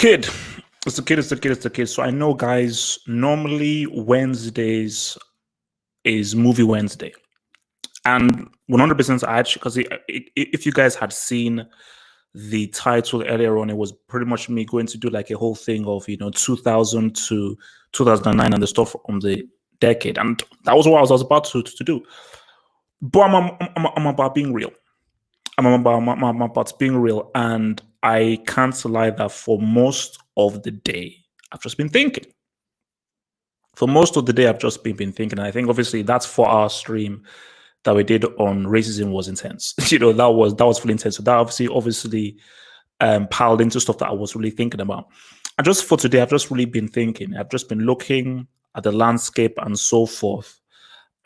kid. It's the kid. It's the kid. It's the kid. So I know, guys. Normally Wednesdays is movie Wednesday, and 100% I actually because if you guys had seen the title earlier on, it was pretty much me going to do like a whole thing of 2000 to 2009 and the stuff from the decade, and that was what I was about to do. But I'm about being real. I'm about being real, and I can't lie that for most of the day, I've just been thinking. For most of the day, I've just been thinking. And I think obviously that's for our stream that we did on racism was intense. That was fully intense. So that obviously piled into stuff that I was really thinking about. And just for today, I've just really been thinking. I've just been looking at the landscape and so forth.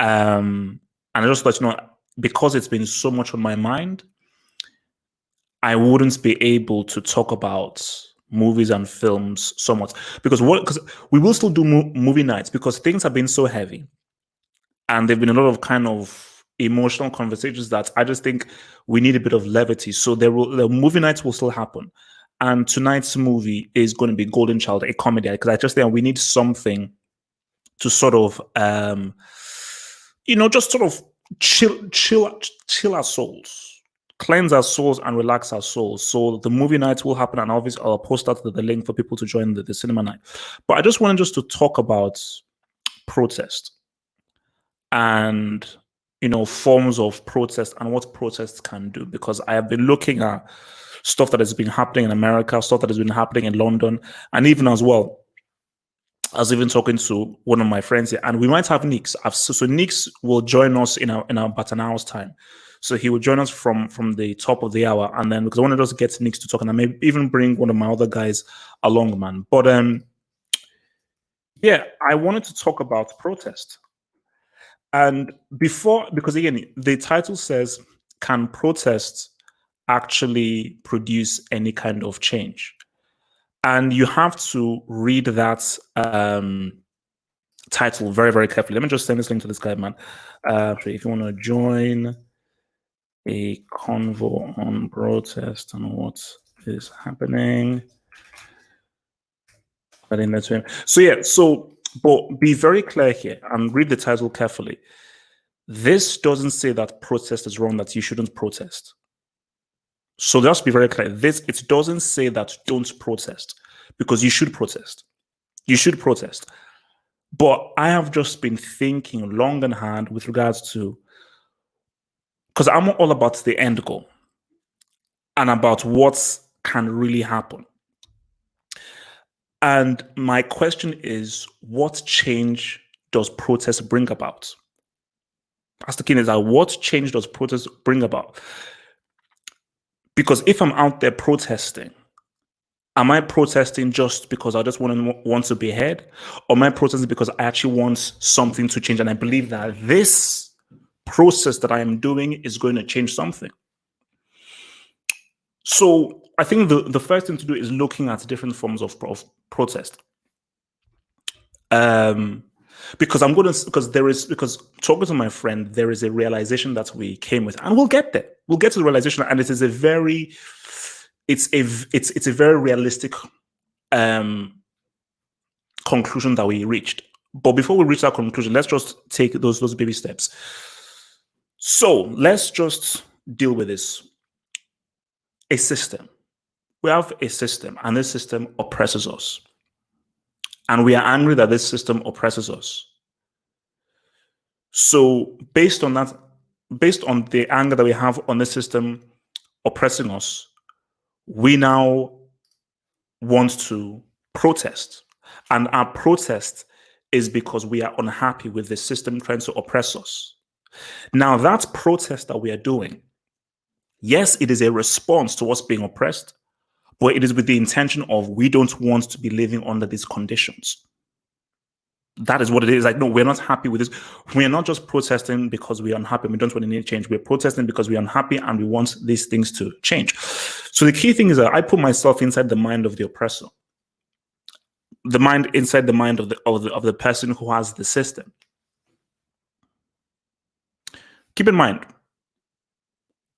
And I just thought, because it's been so much on my mind, I wouldn't be able to talk about movies and films so much because we will still do movie nights because things have been so heavy and there've been a lot of kind of emotional conversations that I just think we need a bit of levity. So the movie nights will still happen. And tonight's movie is going to be Golden Child, a comedy, because I just think we need something to sort of just sort of chill our souls, cleanse our souls and relax our souls. So the movie nights will happen, and obviously I'll post out the link for people to join the cinema night. But I just wanted just to talk about protest and forms of protest and what protests can do, because I have been looking at stuff that has been happening in America, stuff that has been happening in London, and even as well. I was even talking to one of my friends here, and we might have Nix. So Nix will join us in about an hour's time. So he will join us from the top of the hour, and then because I wanted us to get Nix to talk, and I may even bring one of my other guys along, man. But yeah, I wanted to talk about protest. And because again, the title says, "Can protest actually produce any kind of change?" And you have to read that title very, very carefully. Let me just send this link to this guy, man. If you want to join a convo on protest and what is happening. So yeah, but be very clear here and read the title carefully. This doesn't say that protest is wrong, that you shouldn't protest. So just be very clear. It doesn't say that don't protest, because you should protest. You should protest. But I have just been thinking long and hard with regards to, because I'm all about the end goal and about what can really happen. And my question is, what change does protest bring about? That's the key, is that what change does protest bring about? Because if I'm out there protesting, am I protesting just because I just want to be heard? Or am I protesting because I actually want something to change? And I believe that this process that I am doing is going to change something. So I think the first thing to do is looking at different forms of protest. Because talking to my friend, there is a realization that we came with, and we'll get there. We'll get to the realization, and it is a very realistic conclusion that we reached. But before we reach that conclusion, let's just take those baby steps. So let's just deal with this. A system. We have a system, and this system oppresses us. And we are angry that this system oppresses us. So based on the anger that we have on this system oppressing us, we now want to protest. And our protest is because we are unhappy with the system trying to oppress us. Now, that protest that we are doing, yes, it is a response to us being oppressed, but it is with the intention of, we don't want to be living under these conditions. That is what it is. Like, no, we're not happy with this. We are not just protesting because we are unhappy. We don't want any change. We're protesting because we're unhappy and we want these things to change. So the key thing is that I put myself inside the mind of the oppressor, inside the mind of the person who has the system. Keep in mind,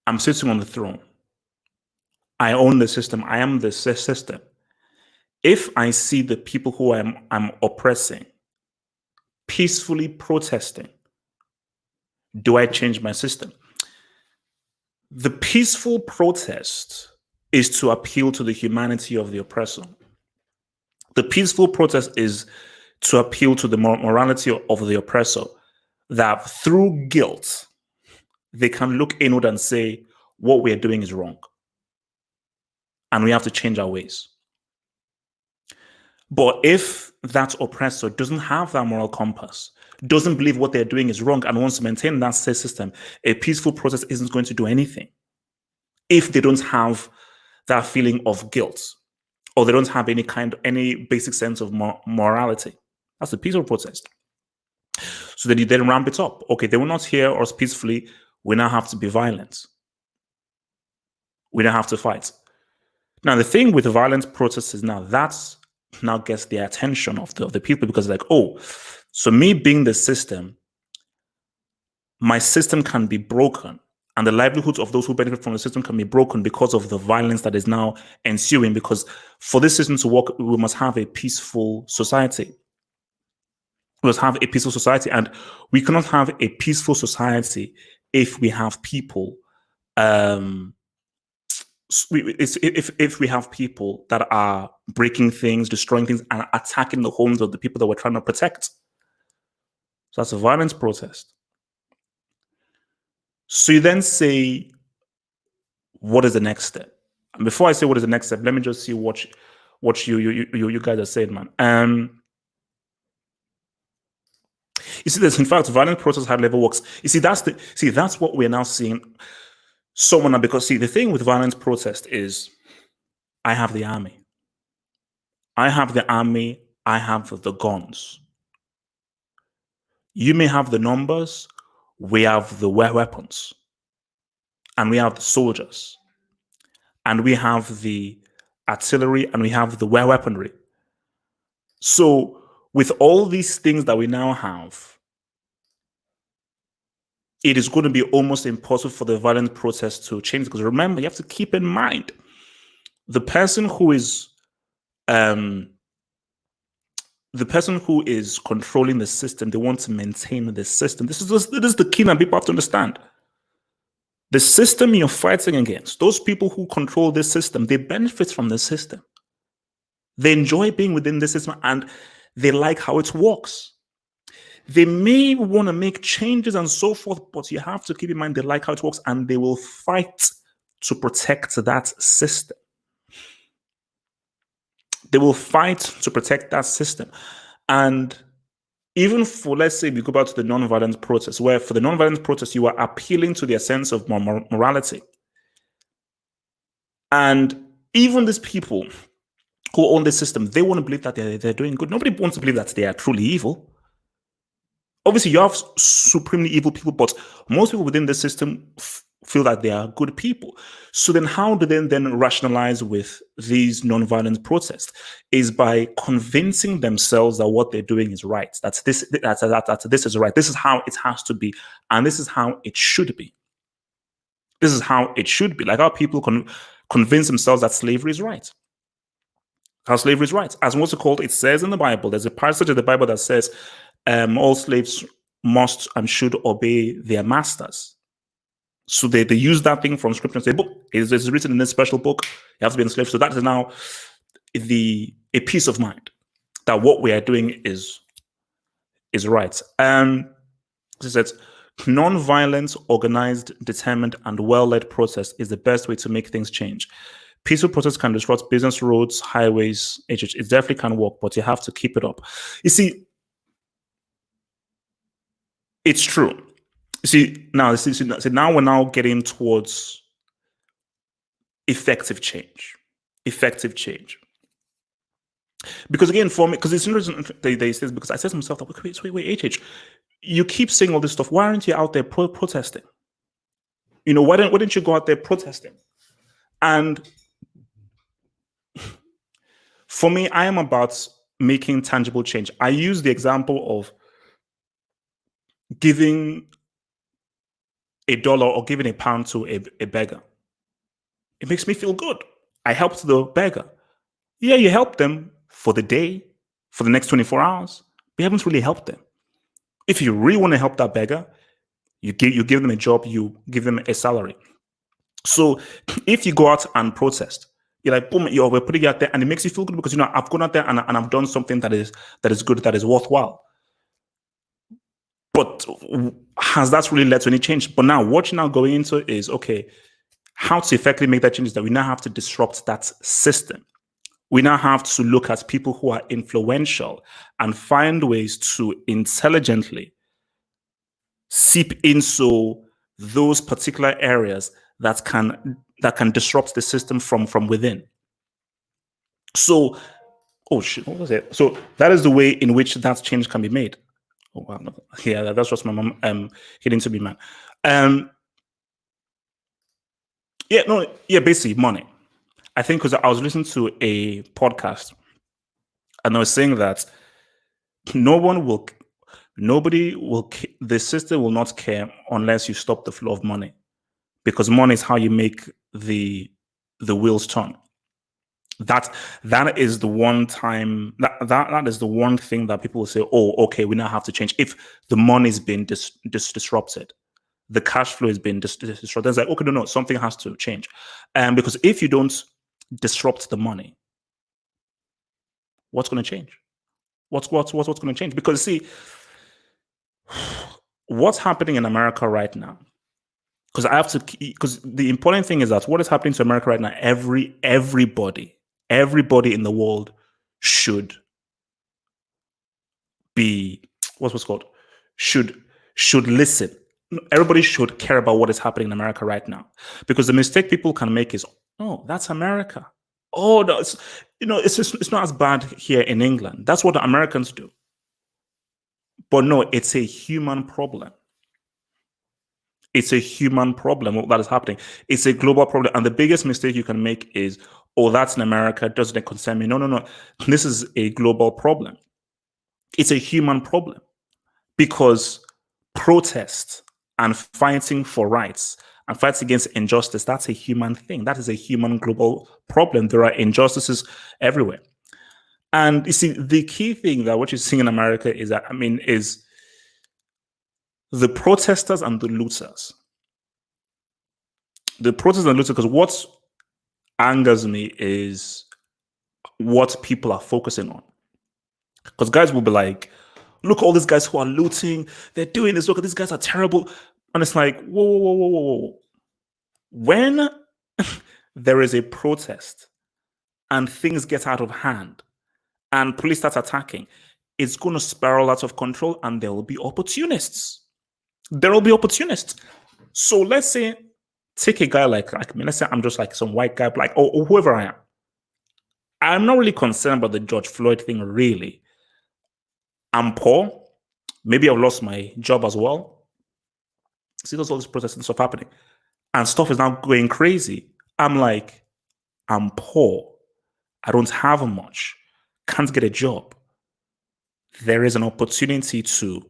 I'm sitting on the throne. I own the system. I am the system. if I see the people who I'm oppressing peacefully protesting, do I change my system? The peaceful protest is to appeal to the humanity of the oppressor. The peaceful protest is to appeal to the morality of the oppressor, that through guilt, they can look inward and say, what we're doing is wrong. And we have to change our ways. But if that oppressor doesn't have that moral compass, doesn't believe what they're doing is wrong, and wants to maintain that system, a peaceful protest isn't going to do anything if they don't have that feeling of guilt, or they don't have any basic sense of morality. That's a peaceful protest. So then you then ramp it up. Okay, they will not hear us peacefully. We now have to be violent. We now have to fight. Now, the thing with the violent protests is that's now gets the attention of the people, because like, oh, so me being the system, my system can be broken, and the livelihoods of those who benefit from the system can be broken because of the violence that is now ensuing. Because for this system to work, we must have a peaceful society. We must have a peaceful society, and we cannot have a peaceful society if we have people if we have people that are breaking things, destroying things, and attacking the homes of the people that we're trying to protect. So that's a violent protest. So you then say, what is the next step? And before I say what is the next step, let me just see what you guys are saying, man. You see, there's in fact violent protest high level works. You see, that's what we're now seeing. Someone, because see, the thing with violent protest is, I have the army. I have the army. I have the guns. You may have the numbers. We have the weapons, and we have the soldiers, and we have the artillery, and we have the weaponry. So with all these things that we now have, it is going to be almost impossible for the violent protest to change. Because remember, you have to keep in mind, the person who is controlling the system, they want to maintain the system. This is the key that people have to understand. The system you're fighting against, those people who control this system, they benefit from the system. They enjoy being within the system, and they like how it works. They may want to make changes and so forth, but you have to keep in mind they like how it works, and they will fight to protect that system. They will fight to protect that system. And even for, let's say, we go back to the non-violent protest, where for the non-violent protest, you are appealing to their sense of morality. And even these people who own the system, they want to believe that they're doing good. Nobody wants to believe that they are truly evil. Obviously, you have supremely evil people, but most people within the system feel that they are good people. So then how do they then rationalize with these non-violent protests? Is by convincing themselves that what they're doing is right, that this is right, this is how it has to be, and this is how it should be. This is how it should be. Like how people convince themselves that slavery is right. How slavery is right. As what's it called? It says in the Bible, there's a passage in the Bible that says all slaves must and should obey their masters. So they use that thing from scripture and say, book, it's written in this special book, you have to be enslaved. So that is now a peace of mind that what we are doing is right. It says, non-violent, organized, determined, and well-led protest is the best way to make things change. Peaceful protest can disrupt business, roads, highways, it definitely can work, but you have to keep it up. You see, it's true. See, now we're now getting towards effective change. Effective change. Because again, for me, because it's interesting, they say, because I said to myself, wait, HH, you keep saying all this stuff. Why aren't you out there protesting? You know, why didn't you go out there protesting? And for me, I am about making tangible change. I use the example of giving $1 or giving £1 to a beggar. It makes me feel good. I helped the beggar. Yeah, you help them, for the day, for the next 24 hours, we haven't really helped them. If you really want to help that beggar, you give them a job, you give them a salary. So if you go out and protest, you're like, boom, we're putting it out there, and it makes you feel good because I've gone out there and I've done something that is good, that is worthwhile. But has that really led to any change? But now what you're now going into is, okay, how to effectively make that change is that we now have to disrupt that system. We now have to look at people who are influential and find ways to intelligently seep into those particular areas that can disrupt the system from within. So, oh shit, what was it? So that is the way in which that change can be made. Oh wow, no, yeah, that's just my mom hitting to me, man. Basically money. I think because I was listening to a podcast and I was saying that the system will not care unless you stop the flow of money, because money is how you make the wheels turn. That is the one time that is the one thing that people will say, oh, okay, we now have to change. If the money is being disrupted, the cash flow is being disrupted. It's like, okay, no, something has to change. Because if you don't disrupt the money, what's going to change? What's going to change? Because see, what's happening in America right now? Because the important thing is that what is happening to America right now, everybody in the world should be should listen. Everybody should care about what is happening in America right now, because the mistake people can make is, oh, that's America. Oh, no, it's not as bad here in England. That's what the Americans do. But no, it's a human problem. It's a human problem that is happening. It's a global problem. And the biggest mistake you can make is, oh, that's in America, doesn't it concern me? No. This is a global problem. It's a human problem, because protest and fighting for rights and fighting against injustice, that's a human thing. That is a human global problem. There are injustices everywhere. And you see, the key thing that what you're seeing in America is that, is the protesters and the looters. The protesters and looters, because what angers me is what people are focusing on. Because guys will be like, look, all these guys who are looting, they're doing this, look, these guys are terrible. And it's like, whoa. When there is a protest and things get out of hand and police start attacking, it's going to spiral out of control, and there will be opportunists. So let's say, take a guy like me. Let's say I'm just like some white guy, or whoever I am. I'm not really concerned about the George Floyd thing, really. I'm poor. Maybe I've lost my job as well. See, there's all this protesting stuff happening, and stuff is now going crazy. I'm like, I'm poor. I don't have much. Can't get a job. There is an opportunity to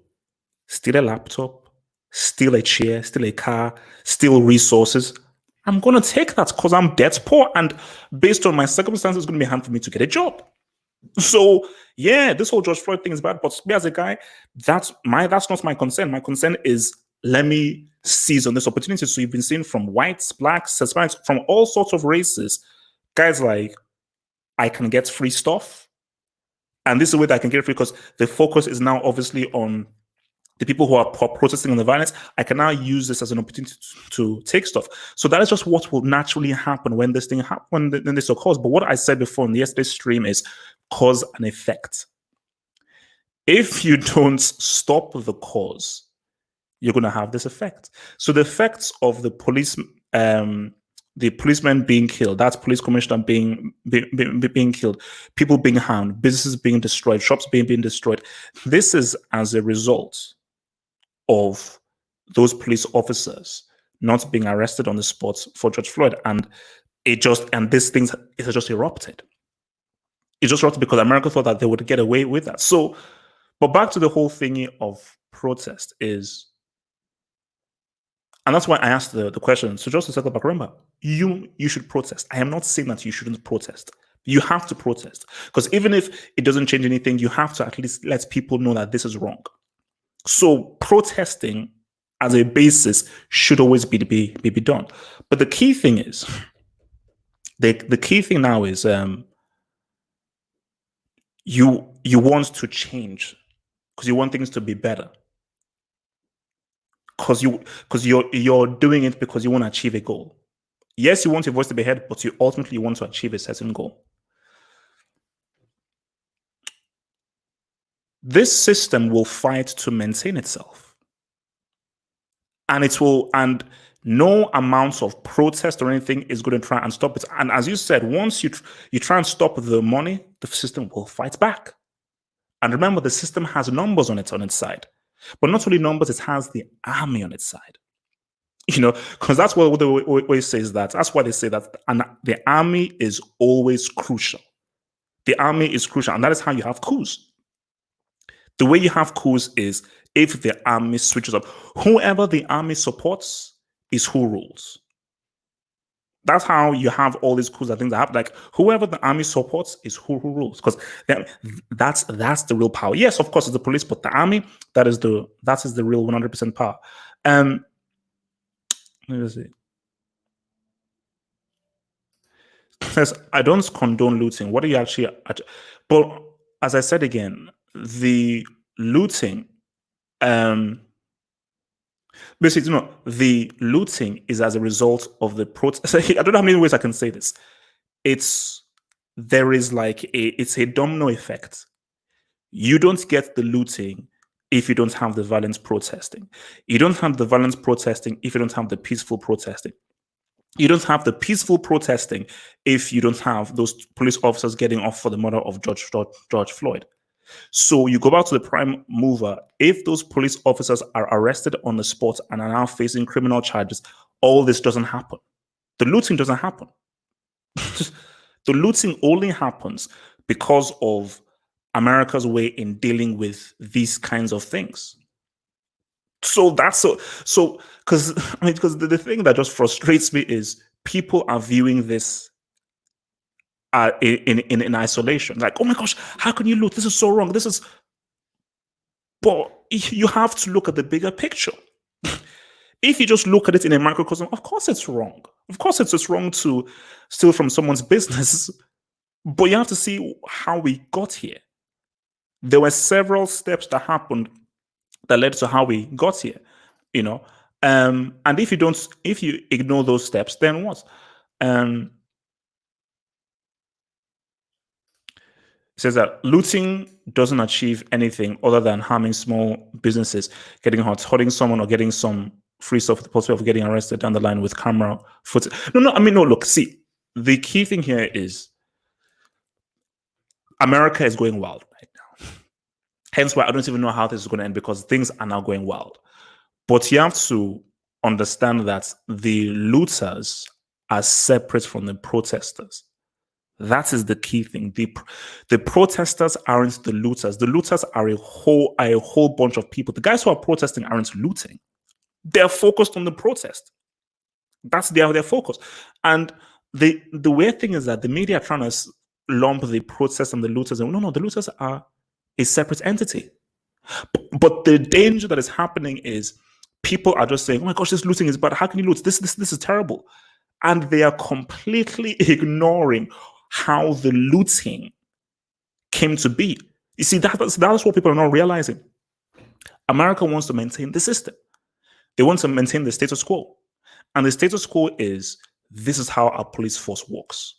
steal a laptop, steal a chair, steal a car, steal resources. I'm going to take that because I'm dead poor, and based on my circumstances, it's going to be hard for me to get a job. So yeah, this whole George Floyd thing is bad, but me as a guy, that's not my concern. My concern is, let me seize on this opportunity. So you've been seeing from whites, blacks, Hispanics, from all sorts of races, guys like, I can get free stuff. And this is the way that I can get free, because the focus is now obviously on the people who are protesting on the violence. I can now use this as an opportunity to take stuff. So that is just what will naturally happen when this thing happens, when this occurs. But what I said before in yesterday's stream is cause and effect. If you don't stop the cause, you're going to have this effect. So the effects of the policeman being killed, that's police commissioner being killed, people being harmed, businesses being destroyed, shops being destroyed. This is as a result of those police officers not being arrested on the spot for George Floyd, and this thing has just erupted. It just erupted because America thought that they would get away with that. So, but back to the whole thingy of protest is, and that's why I asked the question. So just to circle back, remember, you should protest. I am not saying that you shouldn't protest, You have to protest, because even if it doesn't change anything, you have to at least let people know that this is wrong. So protesting as a basis should always be done. But the key thing is, the key thing now is you want to change because you want things to be better. Because you're doing it because you want to achieve a goal. Yes, you want your voice to be heard, but you ultimately want to achieve a certain goal. This system will fight to maintain itself. And no amounts of protest or anything is going to try and stop it. And as you said, once you try and stop the money, the system will fight back. And remember, the system has numbers on its side. But not only numbers, it has the army on its side. Because that's what they always say, is that that's why they say that the army is always crucial. The army is crucial, and that is how you have coups. The way you have coups is if the army switches up. Whoever the army supports is who rules. That's how you have all these coups and things that happen. Like whoever the army supports is who rules, because that's the real power. Yes, of course, it's the police, but the army, that is the real 100% power. Let me see. It says, I don't condone looting. What are you actually? But as I said again, the looting, basically, the looting is as a result of the protest. I don't know how many ways I can say this. It's a domino effect. You don't get the looting if you don't have the violence protesting. You don't have the violence protesting if you don't have the peaceful protesting. You don't have the peaceful protesting if you don't have those police officers getting off for the murder of George Floyd. So you go back to the prime mover. If those police officers are arrested on the spot and are now facing criminal charges, all this doesn't happen. The looting doesn't happen. The looting only happens because of America's way in dealing with these kinds of things. So that's so because the thing that just frustrates me is people are viewing this in isolation. Like, oh my gosh, how can you loot? This is so wrong. But you have to look at the bigger picture. If you just look at it in a microcosm, of course it's wrong. Of course it's wrong to steal from someone's business. But you have to see how we got here. There were several steps that happened that led to how we got here, and if you ignore those steps, then what? It says that looting doesn't achieve anything other than harming small businesses, getting hurting someone, or getting some free stuff with the possibility of getting arrested down the line with camera footage. No, look, see, the key thing here is America is going wild right now. Hence why I don't even know how this is going to end, because things are now going wild. But you have to understand that the looters are separate from the protesters. That is the key thing. The protesters aren't the looters. The looters are a whole bunch of people. The guys who are protesting aren't looting. They're focused on the protest. That's their focus. And the weird thing is that the media are trying to lump the protest and the looters. And no, the looters are a separate entity. But the danger that is happening is people are just saying, oh my gosh, this looting is bad. How can you loot? This is terrible. And they are completely ignoring how the looting came to be. You see, that's what people are not realizing. America wants to maintain the system. They want to maintain the status quo. And the status quo is, this is how our police force works.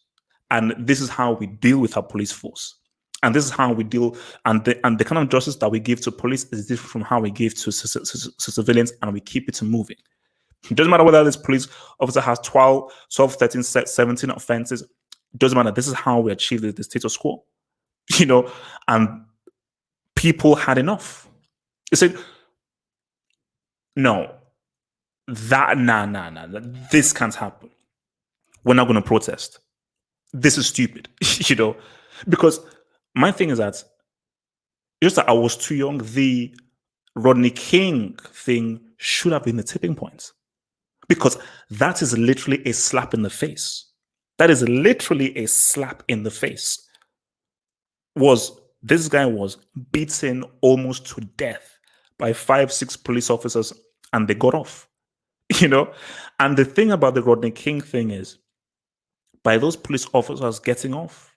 And this is how we deal with our police force. And this is how we deal, and the kind of justice that we give to police is different from how we give to civilians, and we keep it moving. It doesn't matter whether this police officer has 12, 13, 17 offenses. It doesn't matter. This is how we achieve the status quo. And people had enough. They said, no, this can't happen. We're not going to protest. This is stupid, because my thing is that just that I was too young. The Rodney King thing should have been the tipping point, because that is literally a slap in the face. That is literally a slap in the face. This guy was beaten almost to death by 5, 6 police officers, and they got off. You know, and the thing about the Rodney King thing is, by those police officers getting off,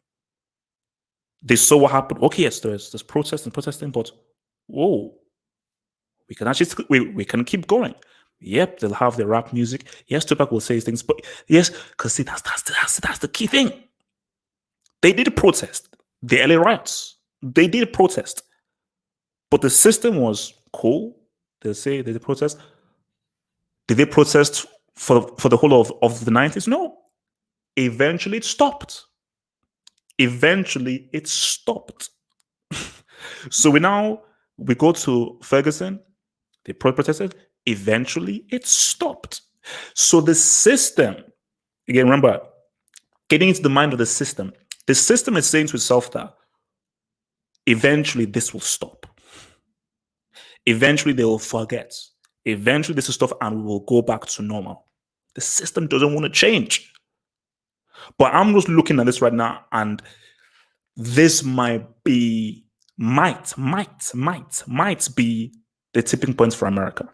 they saw what happened. Okay, yes, there's protesting, but whoa, we can actually we can keep going. Yep, they'll have their rap music. Yes, Tupac will say things, but yes, because see, that's the key thing. They did protest. The LA riots, they did protest, but the system was cool. They'll say they did protest. Did they protest for the whole of the 90s? No. Eventually, it stopped. So we go to Ferguson. They protested. Eventually, it stopped. So the system, again, remember, getting into the mind of the system is saying to itself that eventually this will stop. Eventually they will forget. Eventually this will stop and we will go back to normal. The system doesn't want to change. But I'm just looking at this right now, and this might be the tipping point for America.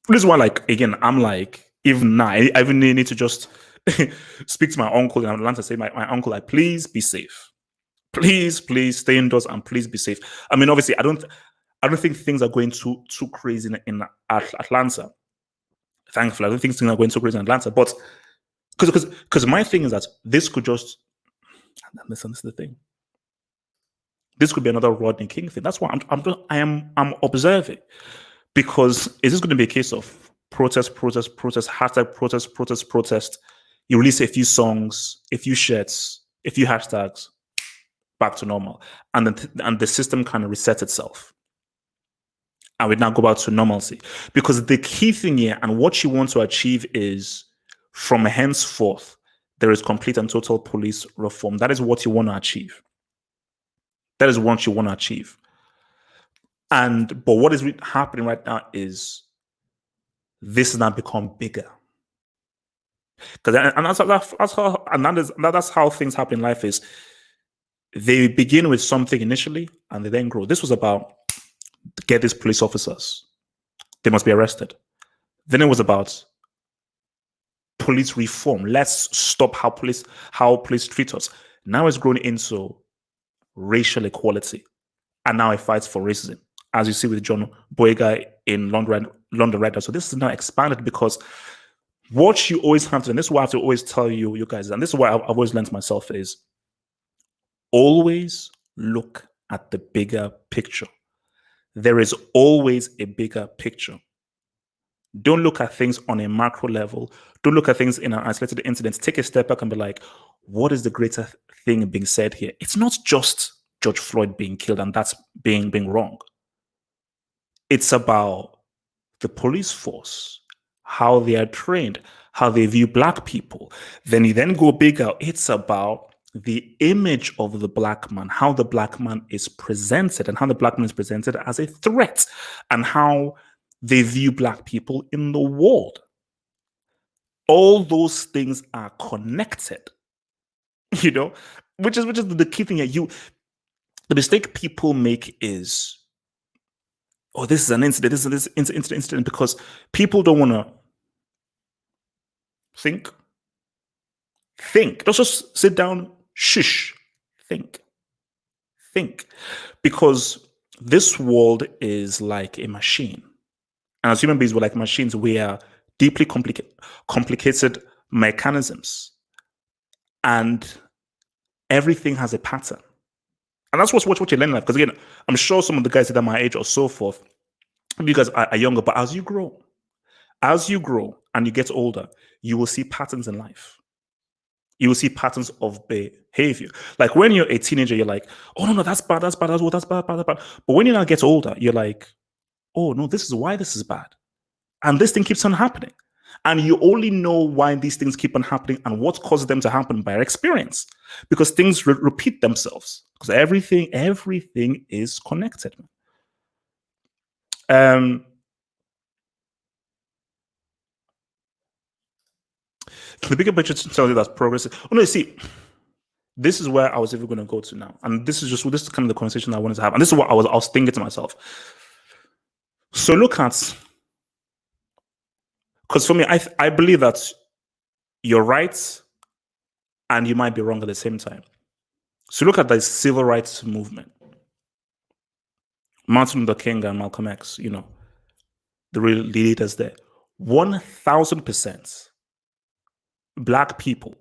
This is why, like, again, I'm like, even now, I even need to just speak to my uncle in Atlanta, say, my uncle, like, please be safe. Please stay indoors and please be safe. I mean, obviously, I don't think things are going too crazy in Atlanta. Thankfully, I don't think things are going too crazy in Atlanta. But because my thing is that this could just, listen, this is the thing. This could be another Rodney King thing. That's why I'm observing, because is this going to be a case of protest, hashtag protest? You release a few songs, a few shirts, a few hashtags, back to normal, and the system kind of resets itself, and we now go back to normalcy. Because the key thing here, and what you want to achieve, is from henceforth there is complete and total police reform. That is what you want to achieve. That is what you want to achieve. But what is happening right now is this has now become bigger. That's how things happen in life. Is they begin with something initially and they then grow. This was about get these police officers. They must be arrested. Then it was about police reform. Let's stop how police treat us. Now it's grown into racial equality, and now it fights for racism, as you see with John Boyega in London right now. So this is now expanded, because what you always have to, and this is what I have to always tell you guys, and this is what I've always learned myself, is always look at the bigger picture. There is always a bigger picture. Don't look at things on a macro level. Don't look at things in an isolated incident. Take a step back and be like, what is the greater thing being said here? It's not just George Floyd being killed and that's being wrong. It's about the police force, how they are trained, how they view Black people. Then you then go bigger. It's about the image of the Black man, how the Black man is presented, and how the Black man is presented as a threat, and how they view Black people in the world. All those things are connected, you know, which is the key thing here. The mistake people make is, oh, this is an incident, this is an incident, because people don't want to think. Don't just sit down, shush, think. Because this world is like a machine. And as human beings, we're like machines. We are deeply complicated mechanisms. And everything has a pattern. And that's what you're learning. Because again, I'm sure some of the guys that are my age or so forth, you guys are younger, but as you grow and you get older, you will see patterns in life. You will see patterns of behavior. Like when you're a teenager, you're like, oh, no, that's bad. That's bad. But when you now get older, you're like, oh, no, this is why this is bad. And this thing keeps on happening. And you only know why these things keep on happening and what causes them to happen by experience. Because things repeat themselves. Because everything is connected. The bigger picture tells you that progress. Oh no, you see, this is where I was even going to go to now, and this is kind of the conversation I wanted to have, and this is what I was thinking to myself. So look at, because for me, I believe that you're right, and you might be wrong at the same time. So look at the civil rights movement. Martin Luther King and Malcolm X, the real leaders there. 1000% Black people,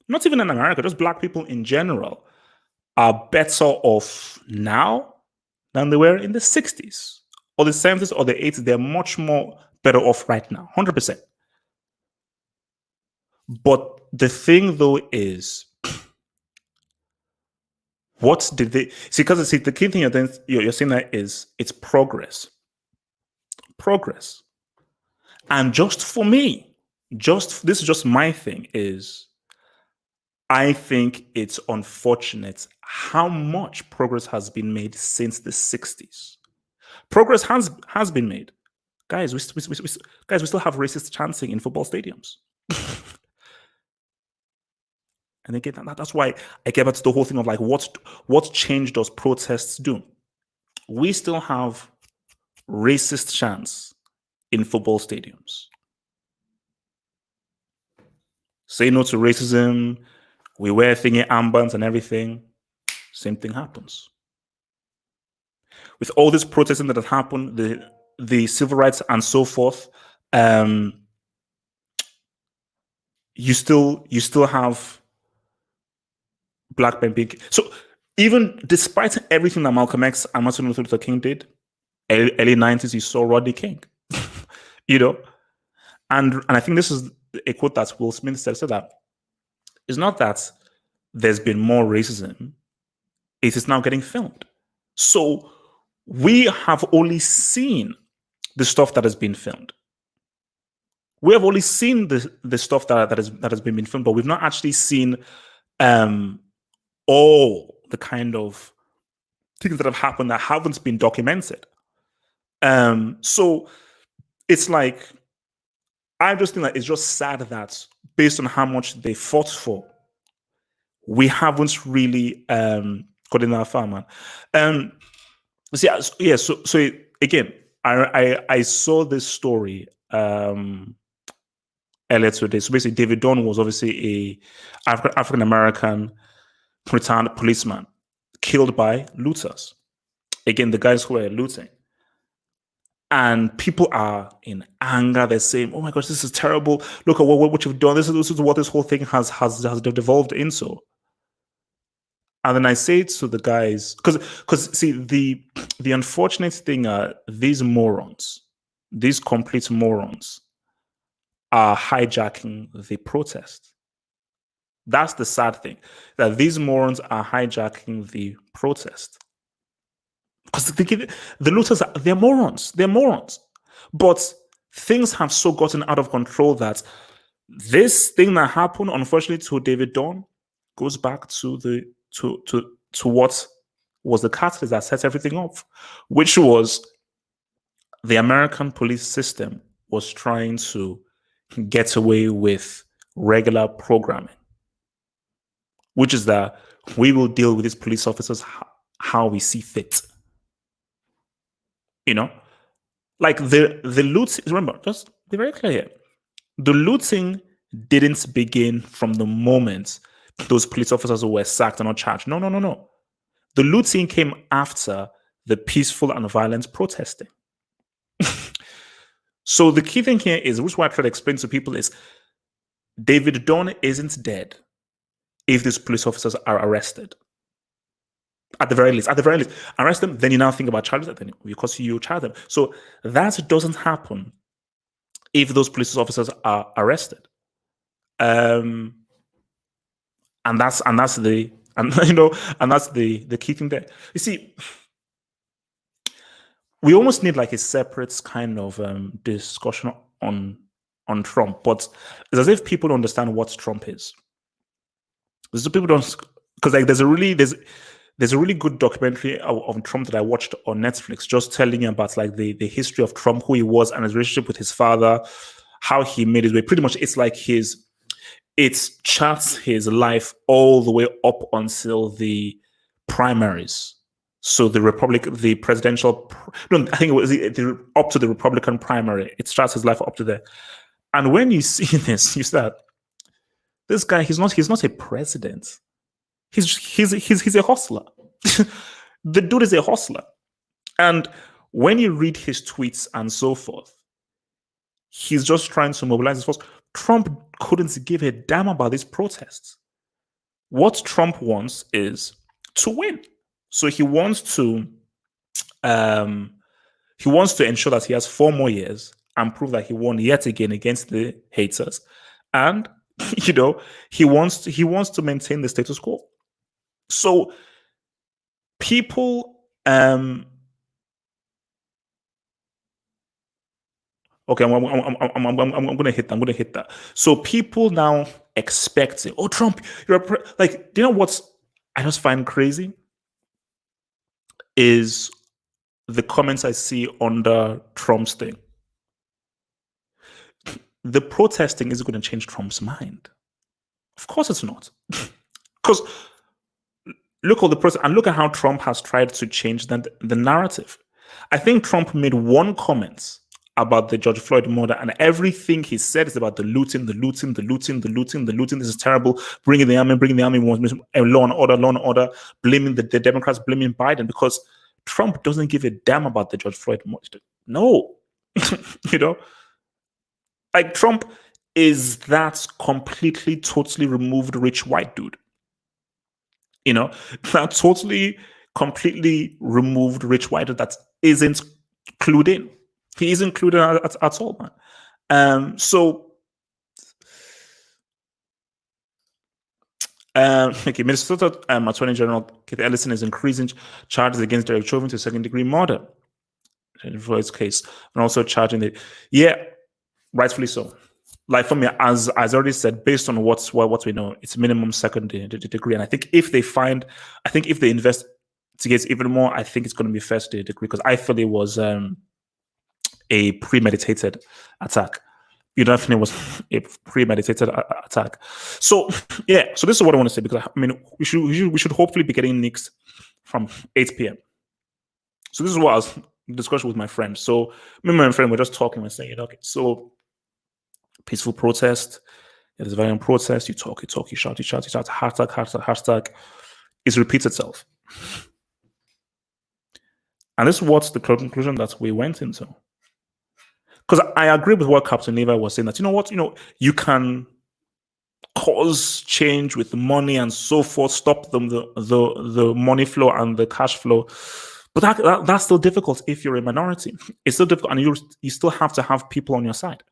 not even in America, just Black people in general, are better off now than they were in the 60s or the 70s or the 80s. They're much more better off right now, 100%. But the thing though is, what did they see? Because the key thing you're saying that is it's progress. Progress. And just for me, this is just my thing, is I think it's unfortunate how much progress has been made since the 60s. Progress has been made. Guys, we still have racist chanting in football stadiums. And again, that's why I get back to the whole thing of like, what change does protests do? We still have racist chants in football stadiums. Say no to racism. We wear thingy armbands and everything. Same thing happens. With all this protesting that has happened, the civil rights and so forth, you still have Black men being. So even despite everything that Malcolm X and Martin Luther King did, early 90s, you saw Rodney King, and I think this is a quote that Will Smith said that it's not that there's been more racism, it is now getting filmed. So we have only seen the stuff that has been filmed. We have only seen the stuff that has been filmed, but we've not actually seen all the kind of things that have happened that haven't been documented. So it's like, I just think that it's just sad that based on how much they fought for, we haven't really got in our far, man. So again, I saw this story earlier today. So basically, David Dunn was obviously a African American retired policeman killed by looters. Again, the guys who were looting. And people are in anger. They're saying, "Oh my gosh, this is terrible! Look at what you've done. This is what this whole thing has devolved into." And then I say to the guys, because see, the unfortunate thing are these morons, these complete morons, are hijacking the protest. That's the sad thing, that these morons are hijacking the protest. Because the looters, they're morons. They're morons. But things have so gotten out of control that this thing that happened, unfortunately, to David Dunn goes back to what was the catalyst that set everything off, which was the American police system was trying to get away with regular programming, which is that we will deal with these police officers how we see fit. Like the loot. Remember, just be very clear here. The looting didn't begin from the moment those police officers were sacked and not charged. No. The looting came after the peaceful and violent protesting. So the key thing here is, which is what I try to explain to people, is David Dunn isn't dead if these police officers are arrested. At the very least, arrest them. Then you now think about charges, then because you charge them. So that doesn't happen if those police officers are arrested. And that's the key thing there. You see, we almost need like a separate kind of discussion on Trump, but it's as if people don't understand what Trump is. People don't, because like there's a really good documentary of Trump that I watched on Netflix, just telling you about like the history of Trump, who he was, and his relationship with his father, how he made his way. Pretty much, it's like it charts his life all the way up until the primaries. So the presidential, no, I think it was up to the Republican primary. It starts his life up to there. And when you see this, you start, this guy, he's not a president. He's a hustler. The dude is a hustler. And when you read his tweets and so forth, he's just trying to mobilize his force. Trump couldn't give a damn about these protests. What Trump wants is to win. So he wants to ensure that he has 4 more years and prove that he won yet again against the haters. And he wants to maintain the status quo. So people okay, I'm gonna hit that. So people now expect it. Oh, Trump, like, do you know what I just find crazy is the comments I see under Trump's thing. The protesting isn't going to change Trump's mind. Of course it's not. Because look at the process and look at how Trump has tried to change the narrative. I think Trump made one comment about the George Floyd murder, and everything he said is about the looting. This is terrible. Bringing the army, law and order, blaming the Democrats, blaming Biden, because Trump doesn't give a damn about the George Floyd murder. No, like Trump is that completely, totally removed rich white dude. That totally, completely removed rich white dude that isn't clued in. He isn't included at all, man. Okay, Minnesota Attorney General Keith Ellison is increasing charges against Derek Chauvin to second-degree murder for his case, and also charging it. Yeah, rightfully so. Like for me, as I already said, based on what we know, it's minimum second degree, and I think if they investigate even more, I think it's going to be first degree, because I feel it was a premeditated attack. You definitely was a premeditated attack. So yeah, so this is what I want to say, because I mean we should hopefully be getting nicks from 8 p.m. So this is what I was discussing with my friend. So me and my friend were just talking and saying, okay, so peaceful protest, there's a violent protest, you talk, you shout, hashtag, it repeats itself. And this is what's the conclusion that we went into. Because I agree with what Captain Neva was saying, that you can cause change with money and so forth, stop the money flow and the cash flow, but that's still difficult if you're a minority. It's still difficult, and you still have to have people on your side.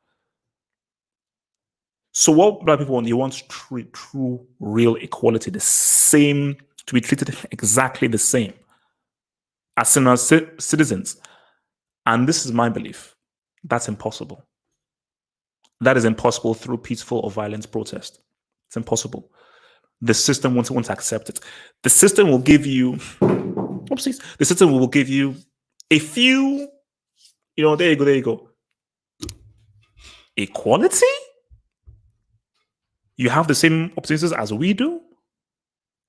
So what Black people want? You want true, real equality, the same, to be treated exactly the same as citizens. And this is my belief. That's impossible. That is impossible through peaceful or violent protest. It's impossible. The system won't accept it. The system will give you, the system will give you a few, there you go. Equality? You have the same opportunities as we do?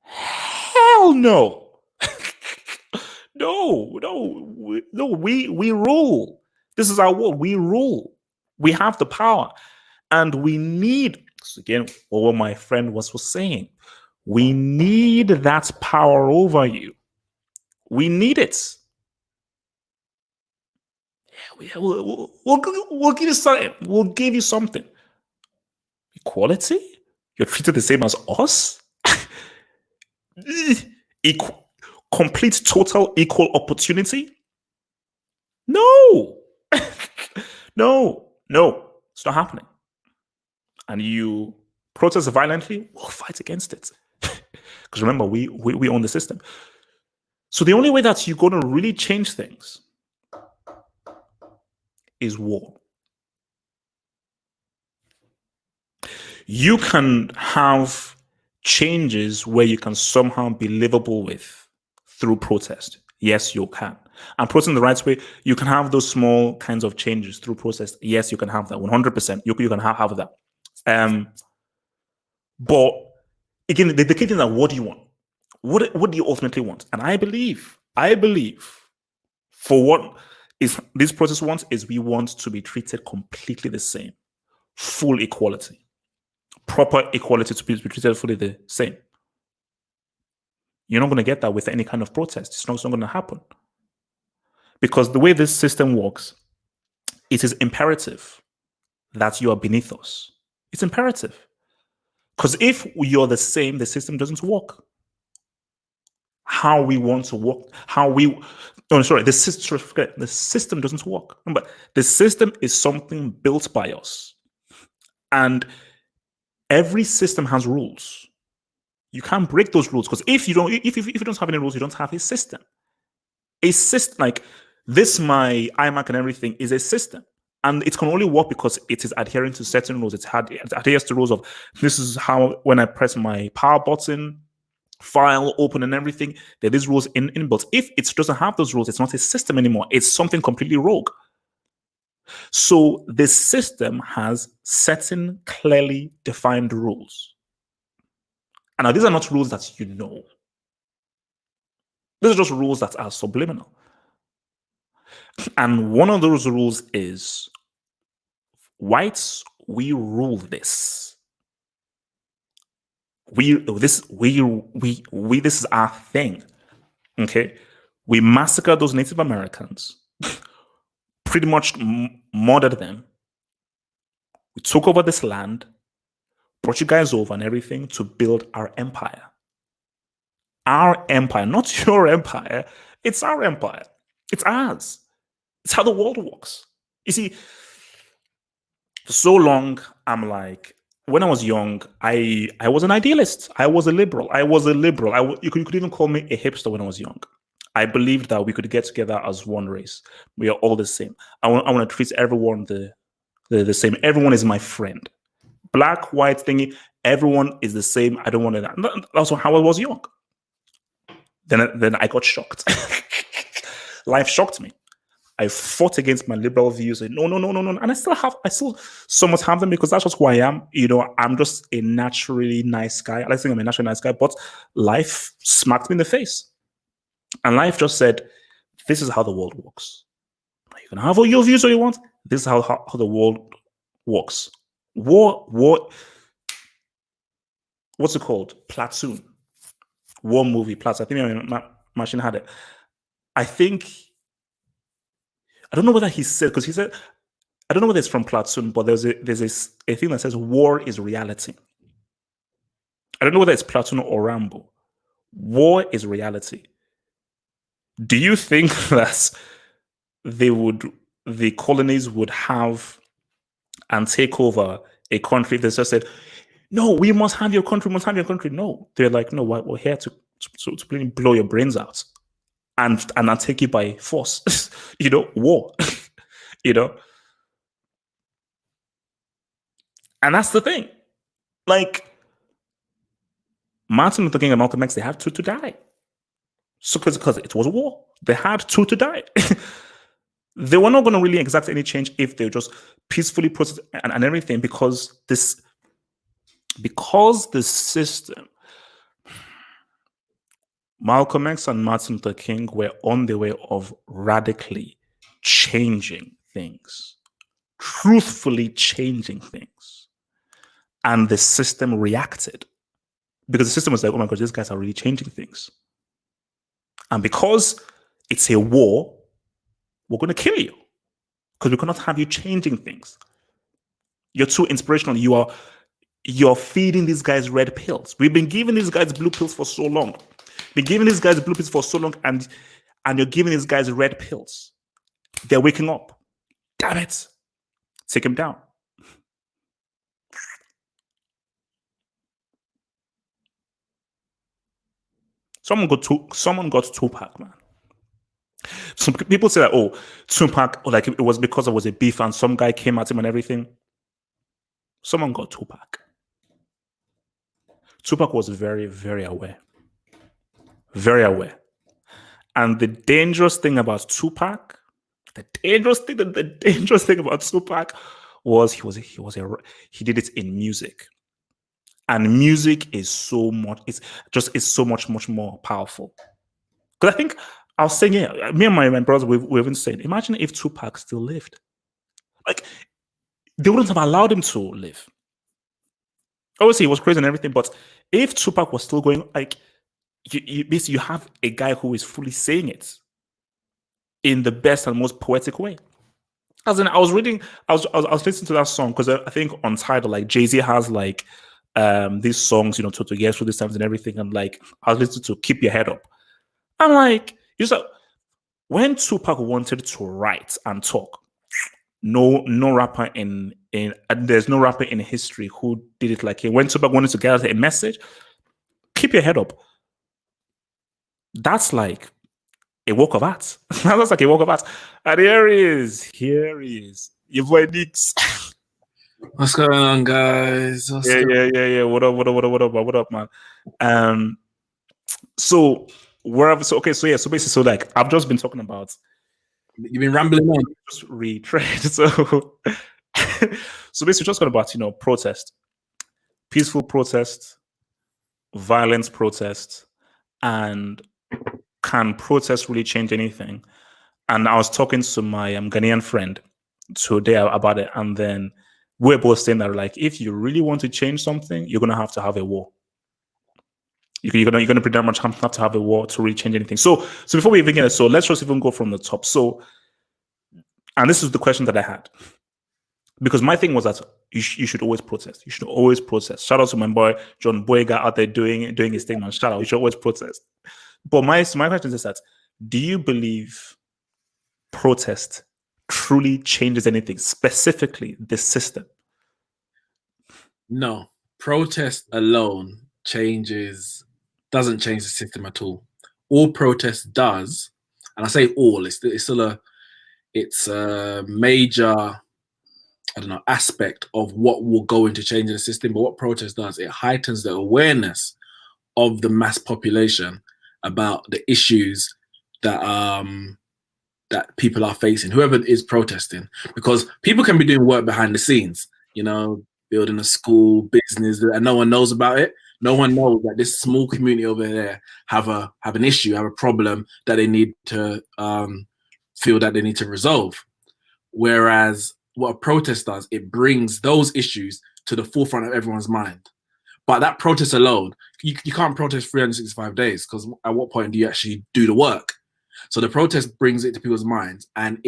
Hell no. No, we rule. This is our world. We rule. We have the power. And we need, again, what my friend was saying, we need that power over you. We need it. Yeah, we'll give you something. We'll give you something. Equality? You're treated the same as us? Complete, total, equal opportunity? No. No, it's not happening. And you protest violently, we'll fight against it. Because remember, we own the system. So the only way that you're going to really change things is war. You can have changes where you can somehow be livable with through protest. Yes, you can. And processing the right way, you can have those small kinds of changes through process. Yes, you can have that 100%. You can have that. But again, the key thing is, what do you want? What do you ultimately want? And I believe for what is this process wants is we want to be treated completely the same, full equality, proper equality to be treated fully the same. You're not going to get that with any kind of protest. It's not going to happen. Because the way this system works, it is imperative that you are beneath us. It's imperative. Because if you're the same, the system doesn't work. How we want to work, the system doesn't work. Remember, the system is something built by us. And every system has rules. You can't break those rules, because if you don't have any rules, you don't have a system. A system like this, my iMac and everything is a system. And it can only work because it is adhering to certain rules. It adheres to rules of, this is how, when I press my power button, file open and everything, there are these rules inbuilt. If it doesn't have those rules, it's not a system anymore. It's something completely rogue. So the system has certain clearly defined rules. And now these are not rules that you know. These are just rules that are subliminal. And one of those rules is, whites, we rule this. This is our thing. Okay? We massacred those Native Americans, pretty much murdered them. We took over this land, brought you guys over and everything to build our empire. Our empire, not your empire. It's our empire. It's ours. It's how the world works. You see, for so long, I'm like, when I was young, I was an idealist. I was a liberal. You could even call me a hipster when I was young. I believed that we could get together as one race. We are all the same. I want to treat everyone the same. Everyone is my friend. Black, white thingy, everyone is the same. I don't want to. That's how I was young. Then I got shocked. Life shocked me. I fought against my liberal views. No. And I still somewhat have them, because that's just who I am. I'm just a naturally nice guy. I like to think I'm a naturally nice guy, but life smacked me in the face. And life just said, this is how the world works. You can have all your views all you want. This is how the world works. What's it called? Platoon. War movie, Platoon. I think my machine had it. I don't know whether he said, because he said, I don't know whether it's from Platoon, but there's a thing that says war is reality. I don't know whether it's Platoon or Rambo. War is reality. Do you think that the colonies would have and take over a country if they just said, no, we must have your country, No, they're like, no, we're here to blow your brains out and take you by force. War. And that's the thing. Like, Martin Luther King and Malcolm X, they had to die. So because it was a war, they had to die. They were not going to really exact any change if they just peacefully protest and everything, because the system, Malcolm X and Martin Luther King were on the way of radically changing things, truthfully changing things. And the system reacted, because the system was like, oh my God, these guys are really changing things. And because it's a war, we're going to kill you, because we cannot have you changing things. You're too inspirational. You're feeding these guys red pills. We've been giving these guys blue pills for so long. And you're giving these guys red pills. They're waking up. Damn it. Take them down. Someone got Tupac, man. Some people say that, oh, Tupac, or like it was because there was a beef and some guy came at him and everything. Someone got Tupac. Tupac was very, very aware. Very aware. And the dangerous thing about Tupac, the dangerous thing about Tupac was he did it in music. And music is so much, it's so much more powerful. Because I think I was saying, yeah, me and my brother, we've been saying, imagine if Tupac still lived. Like, they wouldn't have allowed him to live. Obviously, he was crazy and everything, but if Tupac was still going, like, basically, you have a guy who is fully saying it in the best and most poetic way. As in, I was listening to that song because I think on Tidal, like Jay-Z has like these songs, to get through these times and everything. And like I was listening to Keep Your Head Up. I'm like, when Tupac wanted to write and talk, no rapper in there's no rapper in history who did it like him. When Tupac wanted to get out a message, keep your head up. That's like a work of art. That's like a work of art. And here he is. Your boy Nix. What's going on, guys? Yeah. What up, man? So basically, like I've just been talking about. You've been rambling on. Just retread. So basically, just talking about protest, peaceful protest, violence protest, and can protest really change anything? And I was talking to my Ghanaian friend today about it, and then we're both saying that like if you really want to change something, you're gonna have to have a war. You're gonna pretty much have to have a war to really change anything. So before we even get it, so let's just even go from the top. So, and this is the question that I had, because my thing was that you should always protest. You should always protest. Shout out to my boy John Boyega out there doing his thing, man. Shout out. You should always protest. But my question is that: do you believe protest truly changes anything, specifically the system? No, protest alone doesn't change the system at all. All protest does, and I say all, it's still a major, aspect of what will go into changing the system. But what protest does, it heightens the awareness of the mass population about the issues that that people are facing, whoever is protesting, because people can be doing work behind the scenes, building a school, business, and no one knows about it. No one knows that this small community over there have an issue, have a problem that they need to feel that they need to resolve. Whereas what a protest does, it brings those issues to the forefront of everyone's mind. But that protest alone, you can't protest 365 days, because at what point do you actually do the work? So the protest brings it to people's minds, and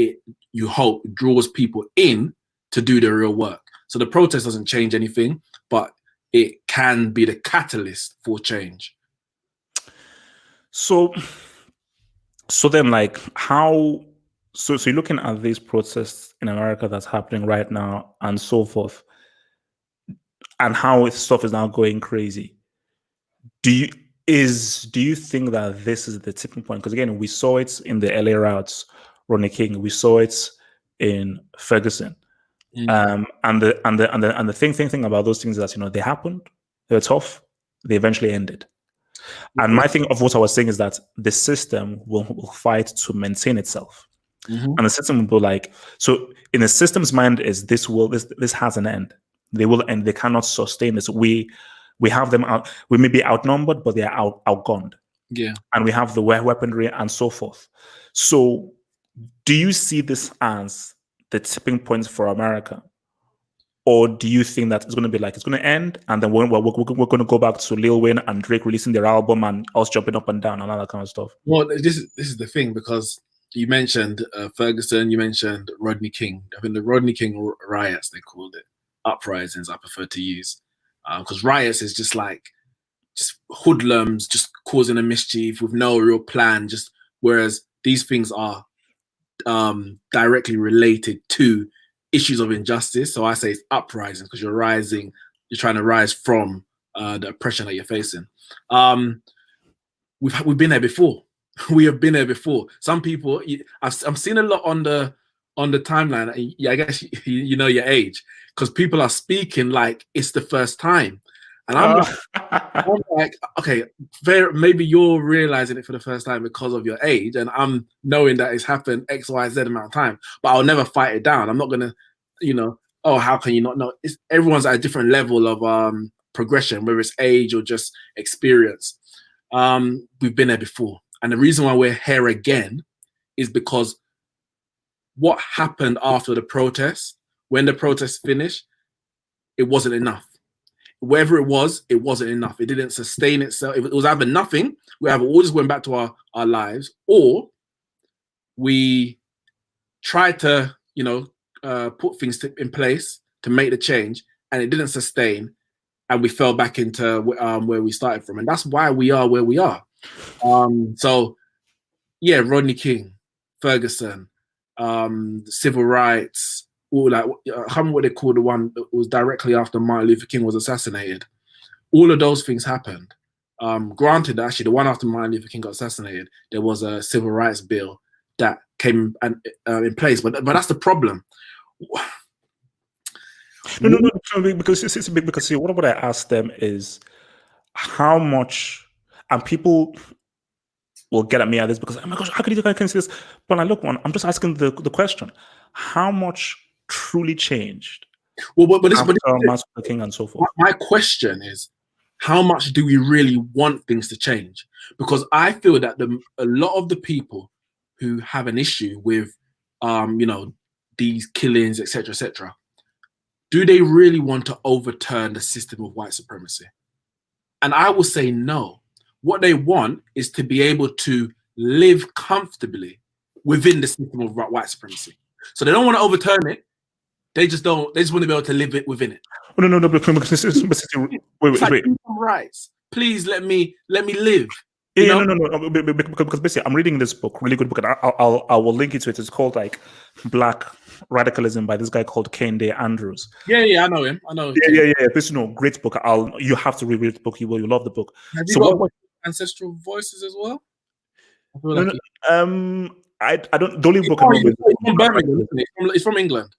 you hope, draws people in to do the real work. So the protest doesn't change anything, but it can be the catalyst for change. So then, like, how? So you're looking at these protests in America that's happening right now, and so forth, and how stuff is now going crazy. Do you think that this is the tipping point? Because again, we saw it in the LA riots, Rodney King. We saw it in Ferguson. And the thing about those things is that they happened, they were tough, they eventually ended. And my thing of what I was saying is that the system will fight to maintain itself. And the system will be like, so in the system's mind is this has an end. They will end. They cannot sustain this. We have them out. We may be outnumbered, but they are outgunned. Yeah. And we have the weaponry and so forth. So do you see this as the tipping point for America? Or do you think that it's going to be like, it's going to end, and then we're going to go back to Lil Wayne and Drake releasing their album and us jumping up and down and all that kind of stuff? Well, this is the thing, because you mentioned Ferguson, you mentioned Rodney King. I think the Rodney King riots, they called it, uprisings, I prefer to use, because riots is just hoodlums just causing a mischief with no real plan. Whereas these things are directly related to issues of injustice. So I say it's uprising, because you're trying to rise from the oppression that you're facing. We've been there before. We have been there before. Some people, I've seen a lot on the timeline. Yeah, I guess you know your age, because people are speaking like it's the first time. And I'm like, okay, maybe you're realizing it for the first time because of your age, and I'm knowing that it's happened X, Y, Z amount of time, but I'll never fight it down. I'm not gonna, oh, how can you not know? Everyone's at a different level of progression, whether it's age or just experience. We've been there before, and the reason why we're here again is because what happened after the protest, when the protest finished, it wasn't enough. Wherever it wasn't enough. It didn't sustain itself. It was either nothing, we either all just went back to our lives, or we tried to, put things in place to make the change, and it didn't sustain, and we fell back into where we started from. And that's why we are where we are. So, yeah, Rodney King, Ferguson, civil rights, all like, I can't remember what they called the one that was directly after Martin Luther King was assassinated. All of those things happened. Granted, actually, the one after Martin Luther King got assassinated, there was a civil rights bill that came in place. But that's the problem. No, because see, what I asked them is how much, and people will get at me at this because, oh my gosh, how could you consider this? But I look, I'm just asking the question: how much truly changed? But after Martin Luther King and so forth. My question is, how much do we really want things to change? Because I feel that a lot of the people who have an issue with, these killings, etc., do they really want to overturn the system of white supremacy? And I will say no. What they want is to be able to live comfortably within the system of white supremacy. So they don't want to overturn it. They just want to be able to live it within it. Oh, no, wait. Rights. Please let me live. Yeah, no. Because basically, I'm reading this book, really good book, and I will link you to it. It's called like Black Radicalism by this guy called Kehinde Andrews. Yeah, I know him. Yeah. This great book. You have to read the book. You love the book. Have you got Ancestral Voices as well? I don't. The only book I know is from Birmingham, isn't it? It's from England.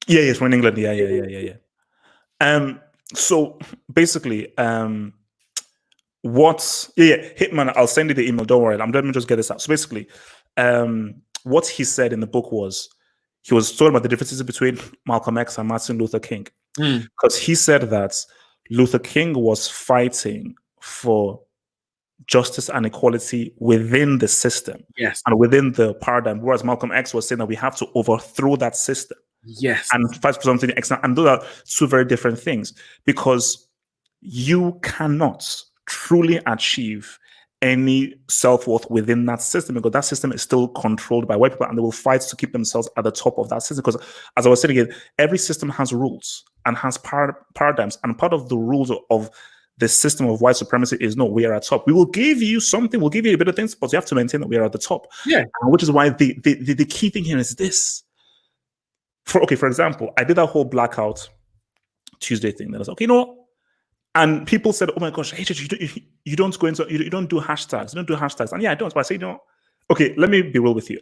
Yeah, it's from England. Yeah. So basically, Hitman, I'll send you the email, don't worry. Let me just get this out. So basically, what he said in the book was, he was talking about the differences between Malcolm X and Martin Luther King. Because he said that Luther King was fighting for justice and equality within the system. Yes. And within the paradigm, whereas Malcolm X was saying that we have to overthrow that system. Yes. And fight for something extra. And those are two very different things, because you cannot truly achieve any self-worth within that system, because that system is still controlled by white people, and they will fight to keep themselves at the top of that system. Because, as I was saying again, every system has rules and has paradigms, and part of the rules of the system of white supremacy is, no, we are at top. We will give you something, we'll give you a bit of things, but you have to maintain that we are at the top. Yeah. Which is why the key thing here is this. For example, I did that whole Blackout Tuesday thing. That I was okay, and people said, "Oh my gosh, you don't go into, you don't do hashtags, you don't do hashtags." And yeah, I don't. But I say, okay, let me be real with you.